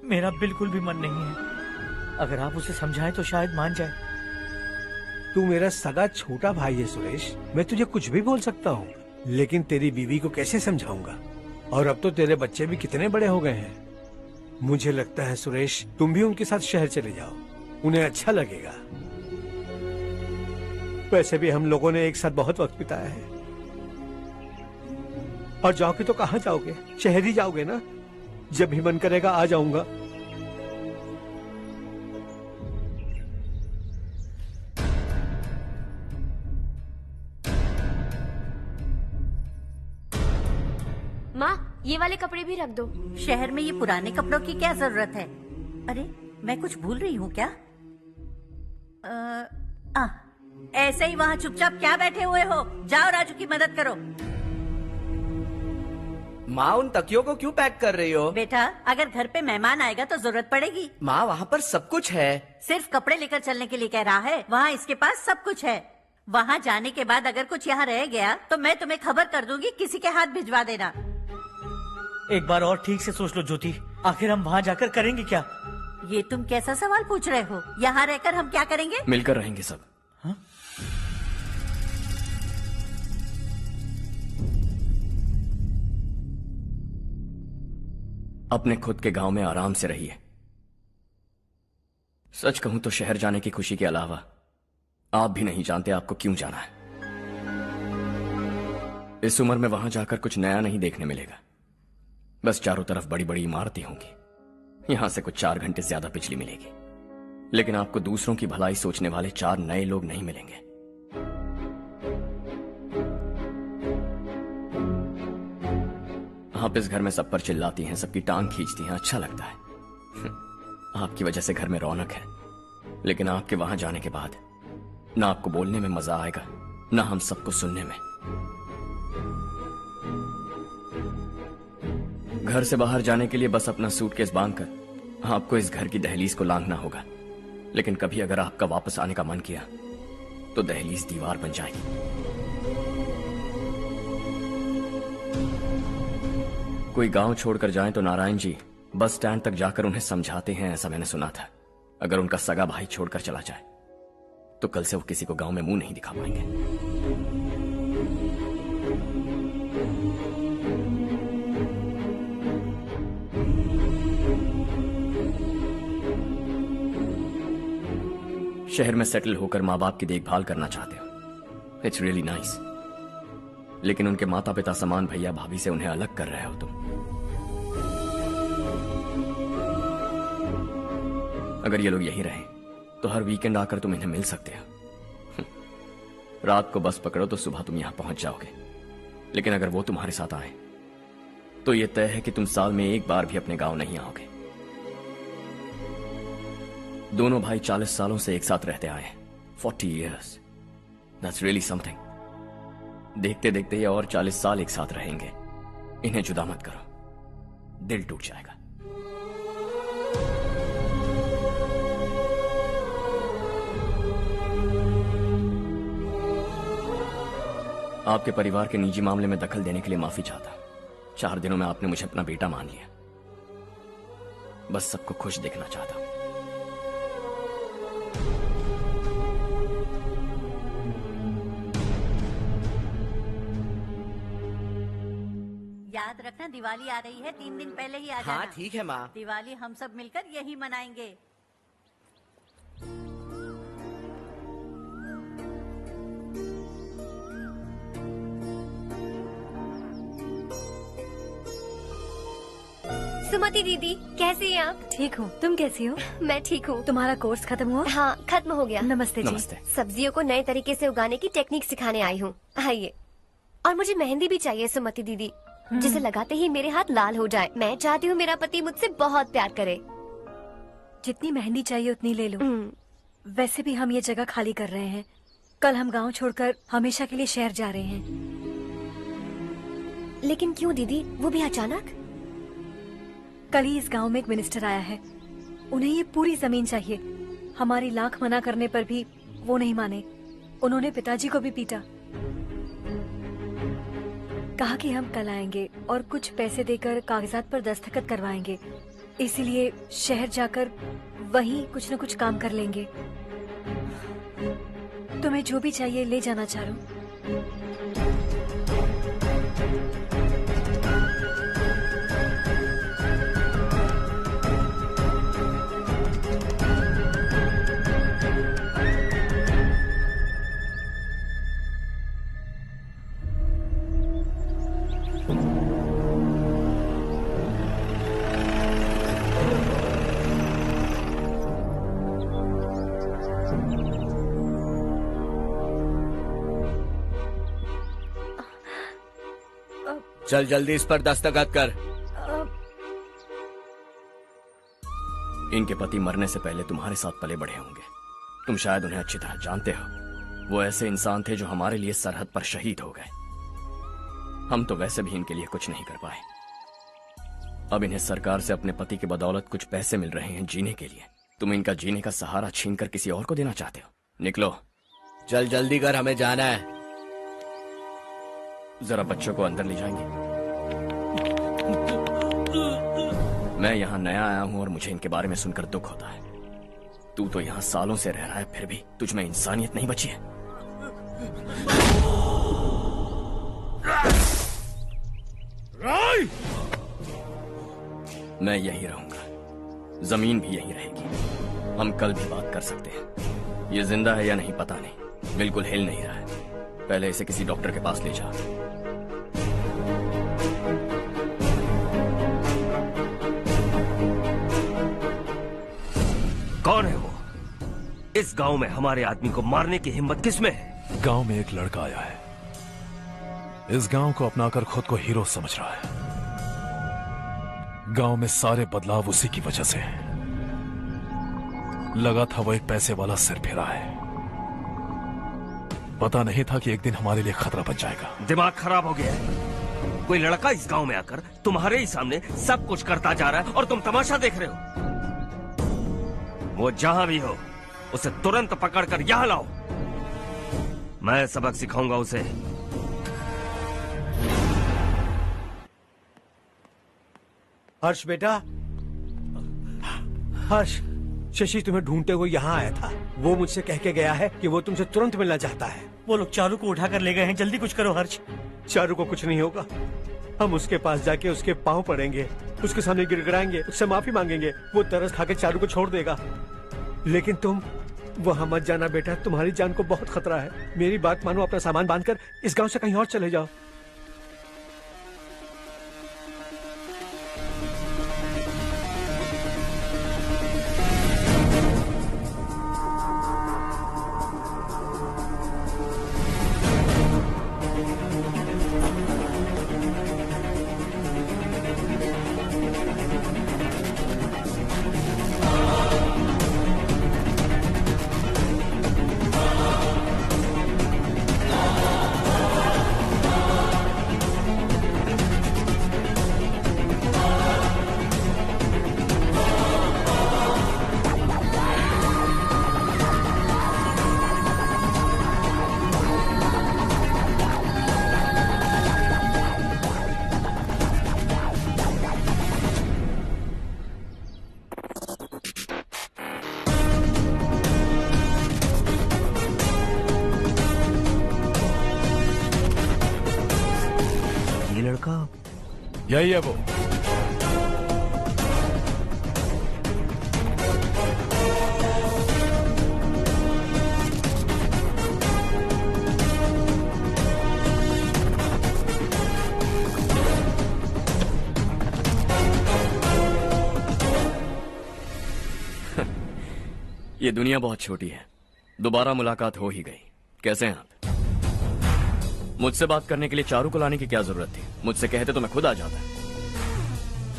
मेरा बिल्कुल भी मन नहीं है। अगर आप उसे समझाएं तो शायद मान जाए। तू मेरा सगा छोटा भाई है सुरेश, मैं तुझे कुछ भी बोल सकता हूँ, लेकिन तेरी बीवी को कैसे समझाऊंगा? और अब तो तेरे बच्चे भी कितने बड़े हो गए हैं। मुझे लगता है सुरेश, तुम भी उनके साथ शहर चले जाओ, उन्हें अच्छा लगेगा। वैसे भी हम लोगों ने एक साथ बहुत वक्त बिताया है। और जाओगे तो कहाँ जाओगे? शहर ही जाओगे ना? जब भी मन करेगा आ जाऊंगा। माँ, ये वाले कपड़े भी रख दो। शहर में ये पुराने कपड़ों की क्या जरूरत है? अरे, मैं कुछ भूल रही हूँ क्या? ऐसे ही वहाँ चुपचाप क्या बैठे हुए हो? जाओ राजू की मदद करो। माँ, उन तकियों को क्यों पैक कर रही हो? बेटा, अगर घर पे मेहमान आएगा तो जरूरत पड़ेगी। माँ, वहाँ पर सब कुछ है। सिर्फ कपड़े लेकर चलने के लिए कह रहा है? वहाँ इसके पास सब कुछ है। वहाँ जाने के बाद अगर कुछ यहाँ रह गया तो मैं तुम्हें खबर कर दूंगी, किसी के हाथ भिजवा देना। एक बार और ठीक से सोच लो ज्योति, आखिर हम वहाँ जाकर करेंगे क्या? ये तुम कैसा सवाल पूछ रहे हो? यहाँ रहकर हम क्या करेंगे? मिलकर रहेंगे सब। अपने खुद के गांव में आराम से रहिए। सच कहूं तो शहर जाने की खुशी के अलावा आप भी नहीं जानते आपको क्यों जाना है। इस उम्र में वहां जाकर कुछ नया नहीं देखने मिलेगा। बस चारों तरफ बड़ी बड़ी इमारतें होंगी, यहां से कुछ 4 घंटे ज्यादा बिजली मिलेगी, लेकिन आपको दूसरों की भलाई सोचने वाले 4 नए लोग नहीं मिलेंगे। आप इस घर में सब पर चिल्लाती हैं, सबकी टांग खींचती हैं, अच्छा लगता है। आपकी वजह से घर में रौनक है, लेकिन आपके वहां जाने के बाद ना आपको बोलने में मजा आएगा, ना हम सबको सुनने में। घर से बाहर जाने के लिए बस अपना सूटकेस बांधकर आपको इस घर की दहलीज को लांघना होगा, लेकिन कभी अगर आपका वापस आने का मन किया तो दहलीज दीवार बन जाएगी। कोई गांव छोड़कर जाए तो नारायण जी बस स्टैंड तक जाकर उन्हें समझाते हैं, ऐसा मैंने सुना था। अगर उनका सगा भाई छोड़कर चला जाए तो कल से वो किसी को गांव में मुंह नहीं दिखा पाएंगे। शहर में सेटल होकर माँ बाप की देखभाल करना चाहते हो, इट्स रियली नाइस, लेकिन उनके माता पिता समान भैया भाभी से उन्हें अलग कर रहे हो तुम। अगर ये लोग यहीं रहे तो हर वीकेंड आकर तुम इन्हें मिल सकते हो। रात को बस पकड़ो तो सुबह तुम यहां पहुंच जाओगे, लेकिन अगर वो तुम्हारे साथ आए तो ये तय है कि तुम साल में एक बार भी अपने गांव नहीं आओगे। दोनों भाई 40 सालों से एक साथ रहते आए, 40 years, that's really something। देखते देखते ये और 40 साल एक साथ रहेंगे। इन्हें जुदा मत करो, दिल टूट जाएगा। आपके परिवार के निजी मामले में दखल देने के लिए माफी चाहता। 4 दिनों में आपने मुझे अपना बेटा मान लिया। बस सबको खुश देखना चाहता हूं। याद रखना दिवाली आ रही है, 3 दिन पहले ही आ जाना। हाँ ठीक है माँ। दिवाली हम सब मिलकर यही मनाएंगे। सुमति दीदी कैसी हैं आप? ठीक हूँ, तुम कैसी हो? मैं ठीक हूँ। तुम्हारा कोर्स खत्म हुआ? हाँ खत्म हो गया। नमस्ते जी। नमस्ते। सब्जियों को नए तरीके से उगाने की टेक्निक सिखाने आई हूँ। आइए। और मुझे मेहंदी भी चाहिए सुमति दीदी, जिसे लगाते ही मेरे हाथ लाल हो जाए। मैं चाहती हूँ मेरा पति मुझसे बहुत प्यार करे। जितनी मेहंदी चाहिए उतनी ले लो। वैसे भी हम ये जगह खाली कर रहे हैं। कल हम गांव छोड़कर हमेशा के लिए शहर जा रहे हैं। लेकिन क्यों दीदी, वो भी अचानक? कल ही इस गांव में एक मिनिस्टर आया है, उन्हें ये पूरी जमीन चाहिए। हमारी लाख मना करने पर भी वो नहीं माने। उन्होंने पिताजी को भी पीटा। कहा कि हम कल आएंगे और कुछ पैसे देकर कागजात पर दस्तखत करवाएंगे। इसीलिए शहर जाकर वहीं कुछ न कुछ काम कर लेंगे। तुम्हें जो भी चाहिए ले जाना चारो। चल जल्दी इस पर दस्तखत कर। इनके पति मरने से पहले तुम्हारे साथ पले बड़े होंगे, तुम शायद उन्हें अच्छी तरह जानते हो। वो ऐसे इंसान थे जो हमारे लिए सरहद पर शहीद हो गए। हम तो वैसे भी इनके लिए कुछ नहीं कर पाए। अब इन्हें सरकार से अपने पति की बदौलत कुछ पैसे मिल रहे हैं जीने के लिए। तुम इनका जीने का सहारा छीनकर किसी और को देना चाहते हो? निकलो। चल जल्दी कर, हमें जाना है। जरा बच्चों को अंदर ले जाएंगे? मैं यहाँ नया आया हूँ और मुझे इनके बारे में सुनकर दुख होता है। तू तो यहाँ सालों से रह रहा है, फिर भी तुझ में इंसानियत नहीं बची है। मैं यही रहूंगा, जमीन भी यही रहेगी। हम कल भी बात कर सकते हैं। ये जिंदा है या नहीं पता नहीं, बिल्कुल हिल नहीं रहा है। पहले इसे किसी डॉक्टर के पास ले जा। कौन है वो? इस गांव में हमारे आदमी को मारने की हिम्मत किसमें है? गांव में एक लड़का आया है, इस गांव को अपनाकर खुद को हीरो समझ रहा है। गांव में सारे बदलाव उसी की वजह से हैं। लगा था वो एक पैसे वाला सिर फेरा है, पता नहीं था कि एक दिन हमारे लिए खतरा बन जाएगा। दिमाग खराब हो गया है। कोई लड़का इस गांव में आकर तुम्हारे ही सामने सब कुछ करता जा रहा है और तुम तमाशा देख रहे हो। वो जहां भी हो उसे तुरंत पकड़कर यहां लाओ। मैं सबक सिखाऊंगा उसे। हर्ष बेटा, हर्ष, शशि तुम्हें ढूंढते हुए यहाँ आया था। वो मुझसे कह के गया है कि वो तुमसे तुरंत मिलना चाहता है। वो लोग चारू को उठाकर ले गए हैं, जल्दी कुछ करो हर्ष। चारू को कुछ नहीं होगा। हम उसके पास जाके उसके पांव पड़ेंगे, उसके सामने गिड़गिड़ाएंगे, उससे माफी मांगेंगे। वो तरस खा के चारू को छोड़ देगा। लेकिन तुम वहां मत जाना बेटा, तुम्हारी जान को बहुत खतरा है। मेरी बात मानो, अपना सामान बांधकर इस गांव से कहीं और चले जाओ। यही है वो। ये दुनिया बहुत छोटी है, दोबारा मुलाकात हो ही गई। कैसे हैं आप? मुझसे बात करने के लिए चारू को लाने की क्या जरूरत थी? मुझसे कहते तो मैं खुद आ जाता।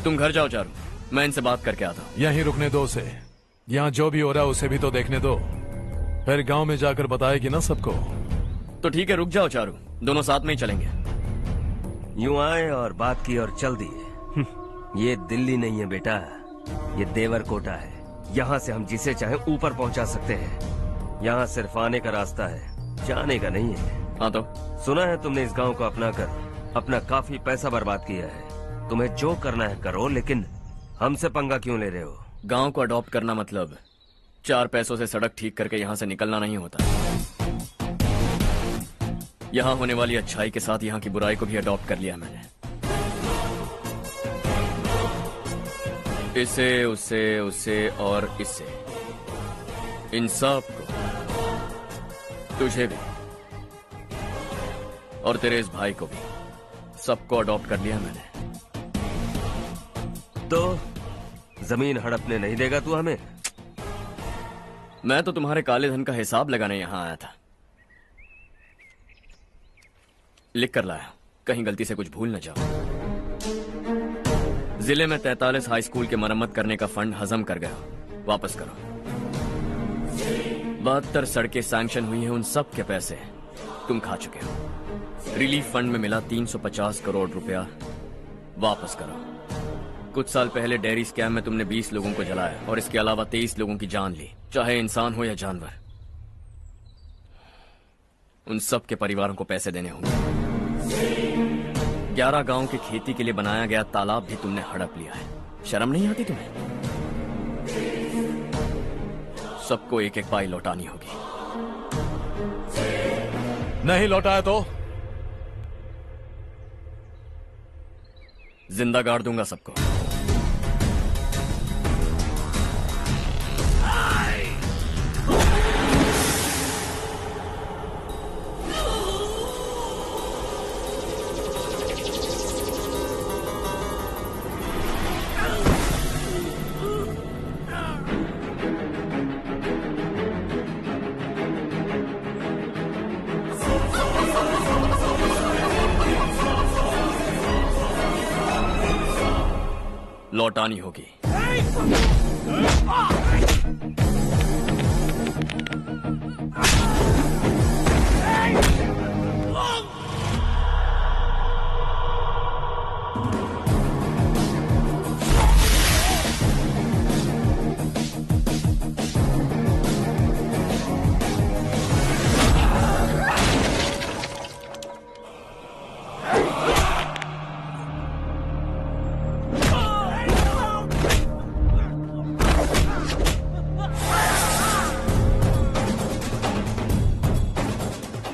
तुम घर जाओ चारू, मैं इनसे बात करके आता हूँ। यहीं रुकने दो उसे, यहाँ जो भी हो रहा है उसे भी तो देखने दो, फिर गांव में जाकर बताएगी ना सबको। तो ठीक है, रुक जाओ चारू, दोनों साथ में ही चलेंगे। यूं आए और बात की और चल दिए। ये दिल्ली नहीं है बेटा, ये देवरकोटा है। यहाँ से हम जिसे चाहे ऊपर पहुँचा सकते हैं। यहाँ सिर्फ आने का रास्ता है, जाने का नहीं है। हाँ तो सुना है तुमने इस गांव को अपनाकर अपना काफी पैसा बर्बाद किया है। तुम्हें जो करना है करो, लेकिन हमसे पंगा क्यों ले रहे हो? गांव को अडॉप्ट करना मतलब 4 पैसों से सड़क ठीक करके यहाँ से निकलना नहीं होता। यहाँ होने वाली अच्छाई के साथ यहाँ की बुराई को भी अडॉप्ट कर लिया मैंने। इसे, उसे, उसे और इससे, इन सब को, तुझे भी और तेरे इस भाई को भी, सबको अडॉप्ट कर लिया मैंने। तो जमीन हड़पने नहीं देगा तू हमें? मैं तो तुम्हारे काले धन का हिसाब लगाने यहां आया था। लिख कर लाया, कहीं गलती से कुछ भूल न जाओ। जिले में 43 हाई स्कूल के मरम्मत करने का फंड हजम कर गया, वापस करो। 72 सड़कें सैंक्शन हुई हैं, उन सब के पैसे तुम खा चुके हो। रिलीफ फंड में मिला 350 करोड़ रुपया, वापस करो। कुछ साल पहले डेयरी स्कैम में तुमने 20 लोगों को जलाया और इसके अलावा 23 लोगों की जान ली, चाहे इंसान हो या जानवर। उन सब के परिवारों को पैसे देने होंगे। 11 गांव की खेती के लिए बनाया गया तालाब भी तुमने हड़प लिया है। शर्म नहीं आती तुम्हें? सबको एक एक पाई लौटानी होगी। नहीं लौटाया तो जिंदा गाड़ दूंगा सबको। लौटानी होगी।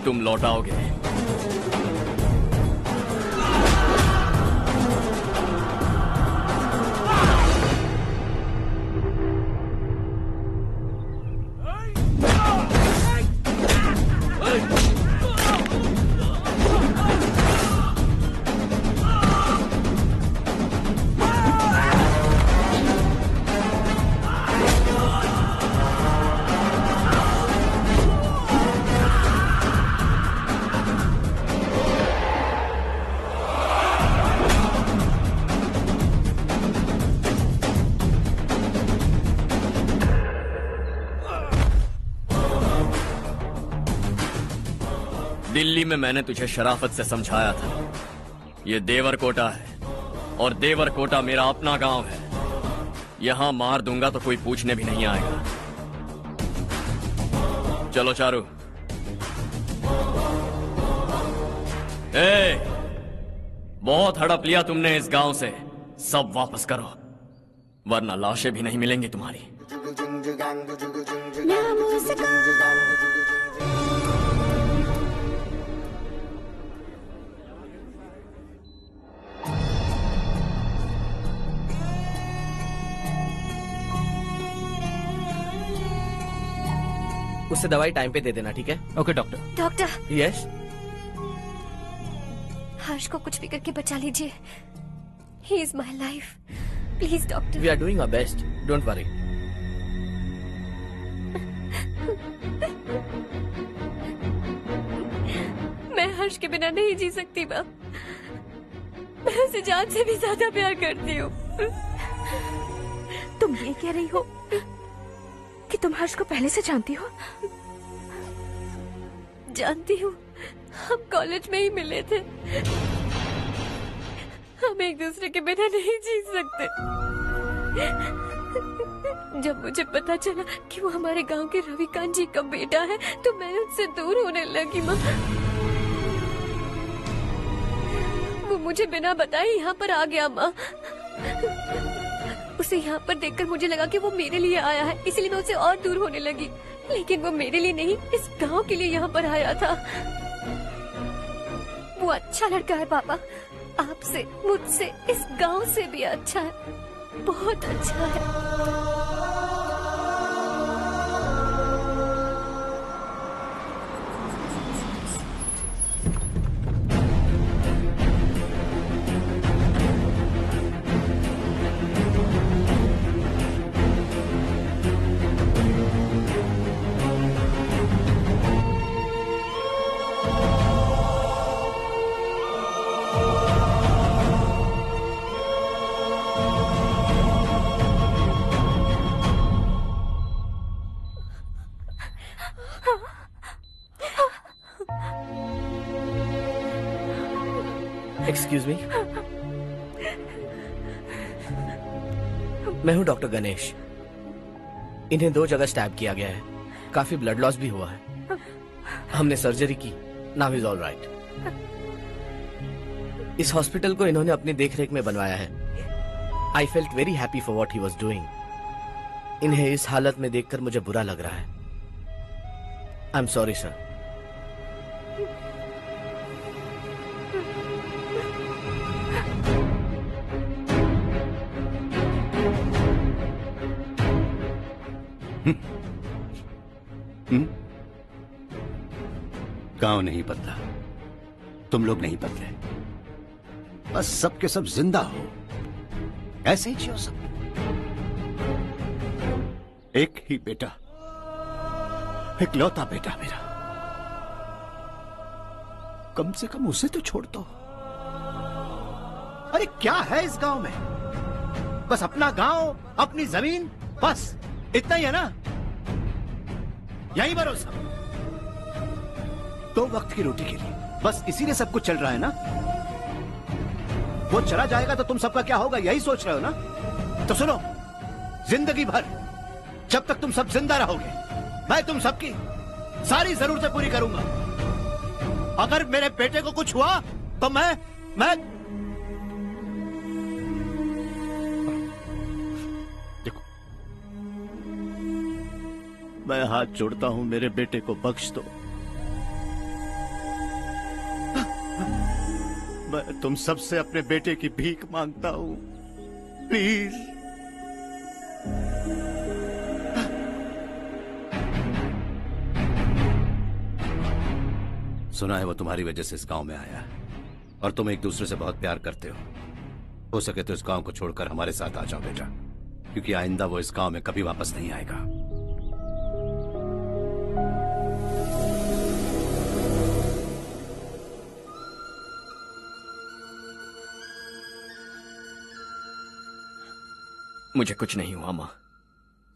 तुम लौटाओगे। दिल्ली में मैंने तुझे शराफत से समझाया था, ये देवरकोटा है और देवरकोटा मेरा अपना गांव है। यहां मार दूंगा तो कोई पूछने भी नहीं आएगा। चलो चारू। बहुत हड़प लिया तुमने इस गांव से, सब वापस करो वरना लाशें भी नहीं मिलेंगी तुम्हारी। उससे दवाई टाइम पे दे देना, ठीक है? Okay doctor. Doctor. Yes. Harsh को कुछ भी करके बचा लीजिए। He is my life, please doctor. We are doing our best, don't worry. मैं हर्ष के बिना नहीं जी सकती माँ। मैं उसे जान से भी ज्यादा प्यार करती हूँ। तुम ये कह रही हो कि तुम हर्ष को पहले से जानती हो? जानती हूँ, हम कॉलेज में ही मिले थे। हम एक दूसरे के बिना नहीं जी सकते। जब मुझे पता चला कि वो हमारे गांव के रविकांत जी का बेटा है तो मैं उससे दूर होने लगी माँ। वो मुझे बिना बताए यहाँ पर आ गया माँ। उसे यहाँ पर देखकर मुझे लगा कि वो मेरे लिए आया है, इसलिए मैं उससे और दूर होने लगी। लेकिन वो मेरे लिए नहीं, इस गांव के लिए यहाँ पर आया था। वो अच्छा लड़का है पापा, आपसे, मुझसे, इस गांव से भी अच्छा है, बहुत अच्छा है। एक्सक्यूज मी, मैं हूं डॉक्टर गणेश। इन्हें 2 जगह स्टैब किया गया है, काफी ब्लड लॉस भी हुआ है। हमने सर्जरी की, नाउ इज ऑल राइट। इस हॉस्पिटल को इन्होंने अपनी देखरेख में बनवाया है। I felt very happy for what he was doing. इन्हें इस हालत में देखकर मुझे बुरा लग रहा है। I am sorry sir. गांव नहीं बदला, तुम लोग नहीं बदले, बस सब के सब जिंदा हो, ऐसे ही जियो सब। एक ही बेटा, इकलौता बेटा मेरा, कम से कम उसे तो छोड़ दो। अरे क्या है इस गांव में? बस अपना गांव, अपनी जमीन, बस इतना ही है ना? यही भरोसा 2 वक्त की रोटी के लिए, बस इसीलिए सब कुछ चल रहा है ना? वो चला जाएगा तो तुम सबका क्या होगा, यही सोच रहे हो ना? तो सुनो, जिंदगी भर जब तक तुम सब जिंदा रहोगे, मैं तुम सबकी सारी जरूरतें पूरी करूंगा। अगर मेरे बेटे को कुछ हुआ तो मैं देखो, मैं हाथ जोड़ता हूं, मेरे बेटे को बख्श दो। मैं तुम सबसे अपने बेटे की भीख मांगता हूं, प्लीज। सुना है वो तुम्हारी वजह से इस गांव में आया है और तुम एक दूसरे से बहुत प्यार करते हो सके तो इस गांव को छोड़कर हमारे साथ आ जाओ बेटा, क्योंकि आइंदा वो इस गांव में कभी वापस नहीं आएगा। मुझे कुछ नहीं हुआ माँ,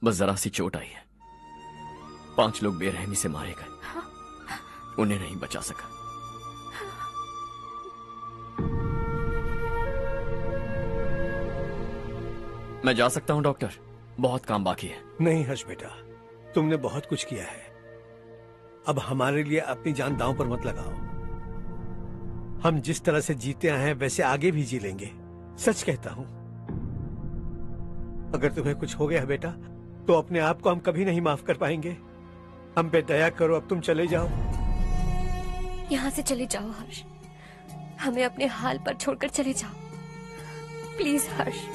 बस जरा सी चोट आई है। 5 लोग बेरहमी से मारे गए, उन्हें नहीं बचा सका। मैं जा सकता हूं डॉक्टर, बहुत काम बाकी है। नहीं हर्ष बेटा, तुमने बहुत कुछ किया है, अब हमारे लिए अपनी जान दांव पर मत लगाओ। हम जिस तरह से जीते आए हैं वैसे आगे भी जी लेंगे, सच कहता हूं। अगर तुम्हें कुछ हो गया बेटा तो अपने आप को हम कभी नहीं माफ कर पाएंगे। हम पे दया करो, अब तुम चले जाओ। यहाँ से चले जाओ हर्ष, हमें अपने हाल पर छोड़कर चले जाओ, प्लीज हर्ष।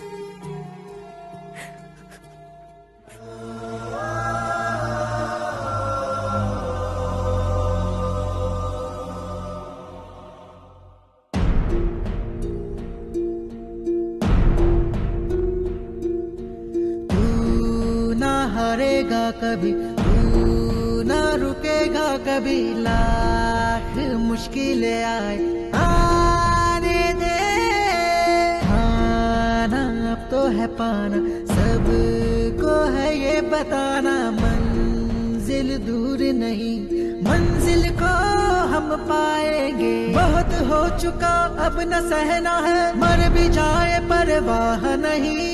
हारेगा कभी, तू ना रुकेगा कभी, लाख मुश्किलें आए आने दे। खाना अब तो है पाना, सबको है ये बताना, मंजिल दूर नहीं, मंजिल को हम पाएंगे। बहुत हो चुका अब न सहना है, मर भी जाए परवाह नहीं।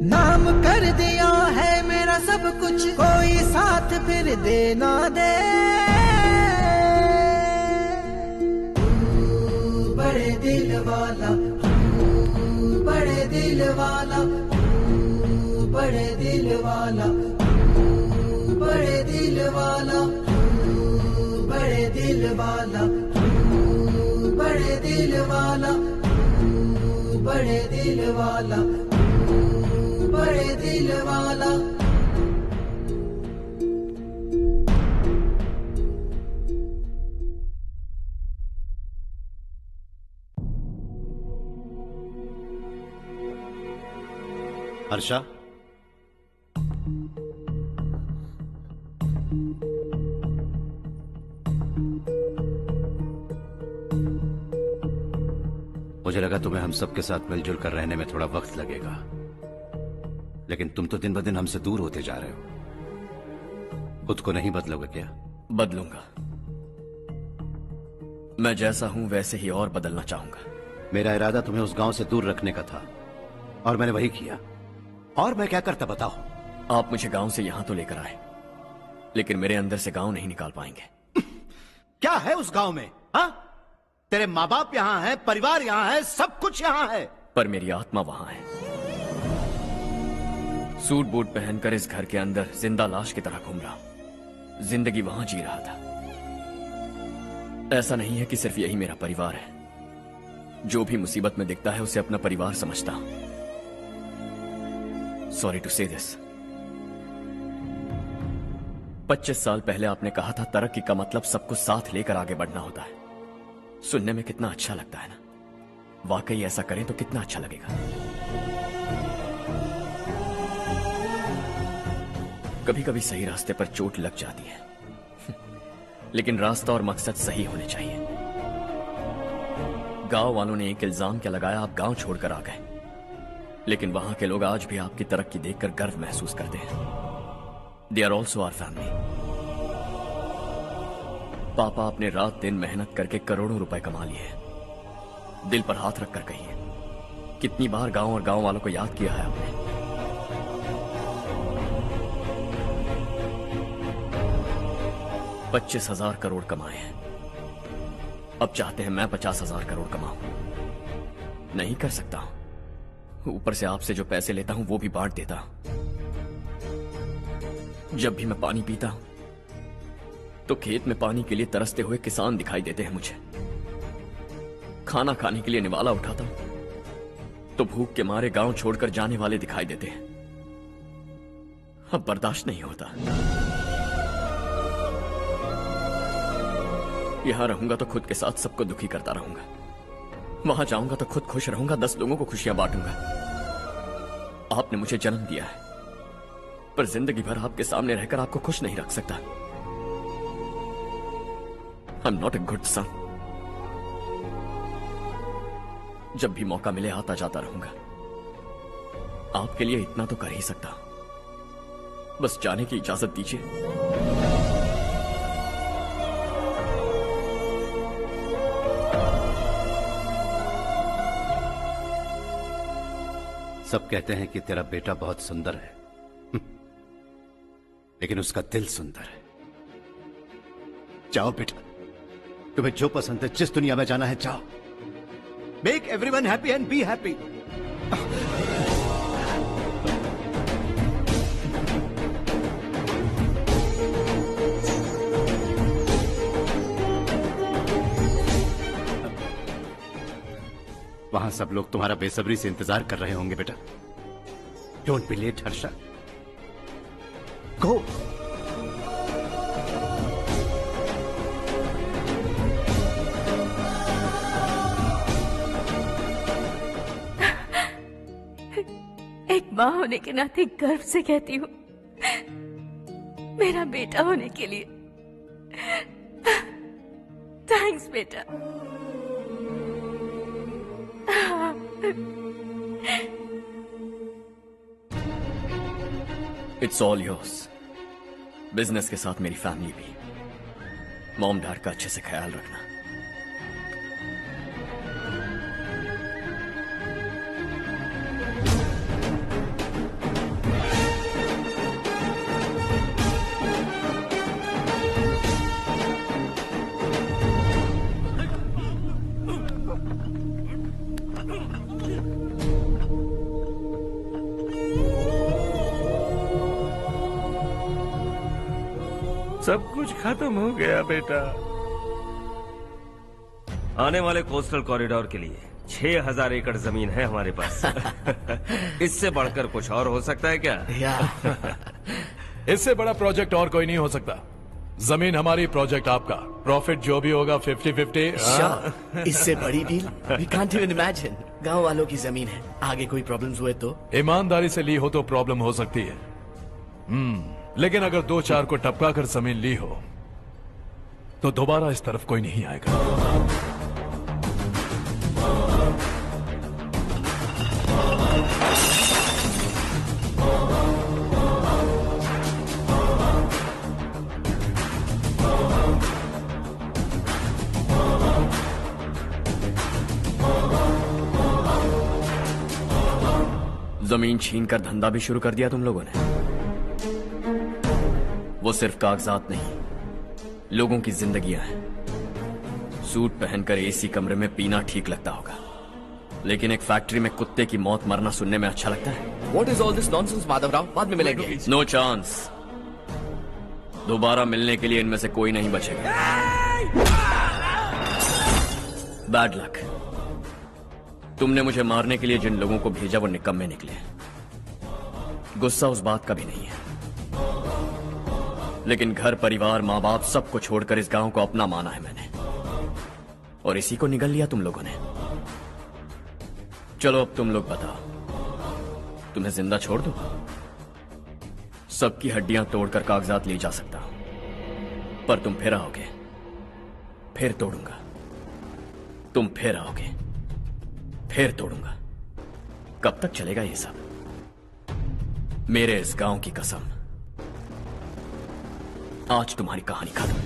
नाम कर दिया है मेरा सब कुछ, कोई साथ फिर देना दे। तू बड़े दिल वाला, तू बड़े दिल वाला, तू बड़े दिल वाला, तू बड़े दिल वाला, तू बड़े दिल वाला, तू बड़े दिल वाला, तू बड़े दिल वाला, बड़े दिल वाला। हर्षा, मुझे लगा तुम्हें हम सबके साथ मिलजुल कर रहने में थोड़ा वक्त लगेगा, लेकिन तुम तो दिन ब दिन हमसे दूर होते जा रहे हो। खुद को नहीं बदलोगे क्या? बदलूंगा, मैं जैसा हूं वैसे ही और बदलना चाहूंगा। मेरा इरादा तुम्हें उस गांव से दूर रखने का था और मैंने वही किया। और मैं क्या करता बताओ? आप मुझे गांव से यहां तो लेकर आए, लेकिन मेरे अंदर से गांव नहीं निकाल पाएंगे। क्या है उस गांव में? हाँ, तेरे माँ बाप यहाँ है, परिवार यहाँ है, सब कुछ यहाँ है, पर मेरी आत्मा वहां है। सूट बूट पहनकर इस घर के अंदर जिंदा लाश की तरह घूम रहा हूं, जिंदगी वहां जी रहा था। ऐसा नहीं है कि सिर्फ यही मेरा परिवार है, जो भी मुसीबत में दिखता है उसे अपना परिवार समझता हूं। सॉरी टू से दिस। 25 साल पहले आपने कहा था तरक्की का मतलब सबको साथ लेकर आगे बढ़ना होता है। सुनने में कितना अच्छा लगता है ना? वाकई ऐसा करें तो कितना अच्छा लगेगा। कभी कभी सही रास्ते पर चोट लग जाती है, लेकिन रास्ता और मकसद सही होने चाहिए। गांव वालों ने एक इल्जाम क्या लगाया, आप गांव छोड़कर आ गए, लेकिन वहां के लोग आज भी आपकी तरक्की देखकर गर्व महसूस करते हैं। They are also our family. पापा आपने रात दिन मेहनत करके करोड़ों रुपए कमा लिए। दिल पर हाथ रखकर कहिए, कितनी बार गांव और गांव वालों को याद किया है आपने? $25,000 करोड़ कमाए हैं, अब चाहते हैं मैं 50,000 करोड़ कमाऊं। नहीं कर सकता हूं। ऊपर से आपसे जो पैसे लेता हूं वो भी बांट देता हूं। जब भी मैं पानी पीता हूं तो खेत में पानी के लिए तरसते हुए किसान दिखाई देते हैं मुझे। खाना खाने के लिए निवाला उठाता हूं तो भूख के मारे गांव छोड़कर जाने वाले दिखाई देते हैं। अब बर्दाश्त नहीं होता। यहां रहूंगा तो खुद के साथ सबको दुखी करता रहूंगा, वहां जाऊंगा तो खुद खुश रहूंगा, 10 लोगों को खुशियां बांटूंगा। आपने मुझे जन्म दिया है, पर जिंदगी भर आपके सामने रहकर आपको खुश नहीं रख सकता। I am not a good son. जब भी मौका मिले आता जाता रहूंगा। आपके लिए इतना तो कर ही सकता, बस जाने की इजाजत दीजिए। सब कहते हैं कि तेरा बेटा बहुत सुंदर है, लेकिन उसका दिल सुंदर है। जाओ बेटा, तुम्हें जो पसंद है, जिस दुनिया में जाना है जाओ। Make everyone happy and be happy. वहां सब लोग तुम्हारा बेसब्री से इंतजार कर रहे होंगे बेटा। डोंट बी लेट हर्षा, गो। एक माँ होने के नाते गर्व से कहती हूँ, मेरा बेटा होने के लिए थैंक्स बेटा। It's all yours. बिजनेस के साथ मेरी फैमिली भी। मॉम डैड का अच्छे से ख्याल रखना। सब कुछ खत्म हो गया बेटा। आने वाले कोस्टल कॉरिडोर के लिए 6,000 एकड़ जमीन है हमारे पास। इससे बढ़कर कुछ और हो सकता है क्या? इससे बड़ा प्रोजेक्ट और कोई नहीं हो सकता। जमीन हमारी, प्रोजेक्ट आपका। प्रॉफिट जो भी होगा 50-50। इससे बड़ी deal we can't even imagine. गांव वालों की जमीन है, आगे कोई प्रॉब्लम्स हुए तो? ईमानदारी से ली हो तो प्रॉब्लम हो सकती है, लेकिन अगर 2-4 को टपका कर जमीन ली हो तो दोबारा इस तरफ कोई नहीं आएगा। जमीन छीनकर धंधा भी शुरू कर दिया तुम लोगों ने। वो सिर्फ कागजात नहीं, लोगों की जिंदगियां हैं। सूट पहनकर एसी कमरे में पीना ठीक लगता होगा, लेकिन एक फैक्ट्री में कुत्ते की मौत मरना सुनने में अच्छा लगता है। What is all this nonsense, Madhavrao? बाद में मिलेंगे। No chance. दोबारा मिलने के लिए इनमें से कोई नहीं बचेगा। Bad luck. तुमने मुझे मारने के लिए जिन लोगों को भेजा वो निकम्मे निकले। गुस्सा उस बात का भी नहीं है, लेकिन घर परिवार माँ बाप सबको छोड़कर इस गांव को अपना माना है मैंने, और इसी को निगल लिया तुम लोगों ने। चलो अब तुम लोग बताओ, तुम्हें जिंदा छोड़ दूं? सबकी हड्डियां तोड़कर कागजात ले जा सकता हूं, पर तुम फिर आओगे, फिर तोड़ूंगा। तुम फिर आओगे, फिर तोड़ूंगा। कब तक चलेगा ये सब? मेरे इस गांव की कसम, आज तुम्हारी कहानी खत्म।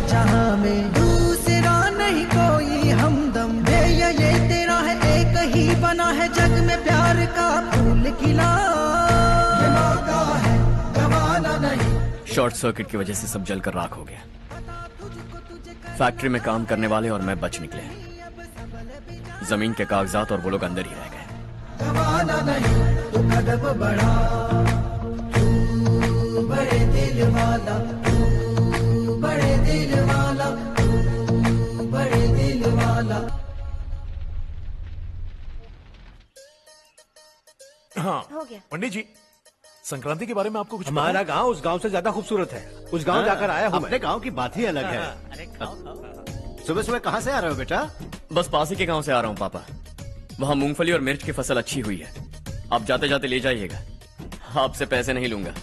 जहां में दूसरा नहीं कोई हमदम, ये तेरा है, एक ही बना है जग में प्यार का फूल खिला। ये मौका है गवाना नहीं। शॉर्ट सर्किट की वजह से सब जलकर राख हो गया। फैक्ट्री में काम करने वाले और मैं बच निकले। जमीन के कागजात और वो लोग अंदर ही रह गए। गवाना नहीं तो कदम बढ़ा, तू बड़े दिल वाला, तू बड़े दिल वाला, तू बड़े दिल वाला। हाँ हो गया। पंडित जी, संक्रांति के बारे में आपको कुछ पता हमारा है? गांव उस गांव से ज्यादा खूबसूरत है। उस गांव जाकर आया हूँ। अपने गांव की बात ही अलग है। सुबह सुबह कहाँ से आ रहे हो बेटा? बस पास ही के गांव से आ रहा हूँ पापा। वहाँ मूंगफली और मिर्च की फसल अच्छी हुई है। आप जाते जाते ले जाइएगा, आपसे पैसे नहीं लूंगा।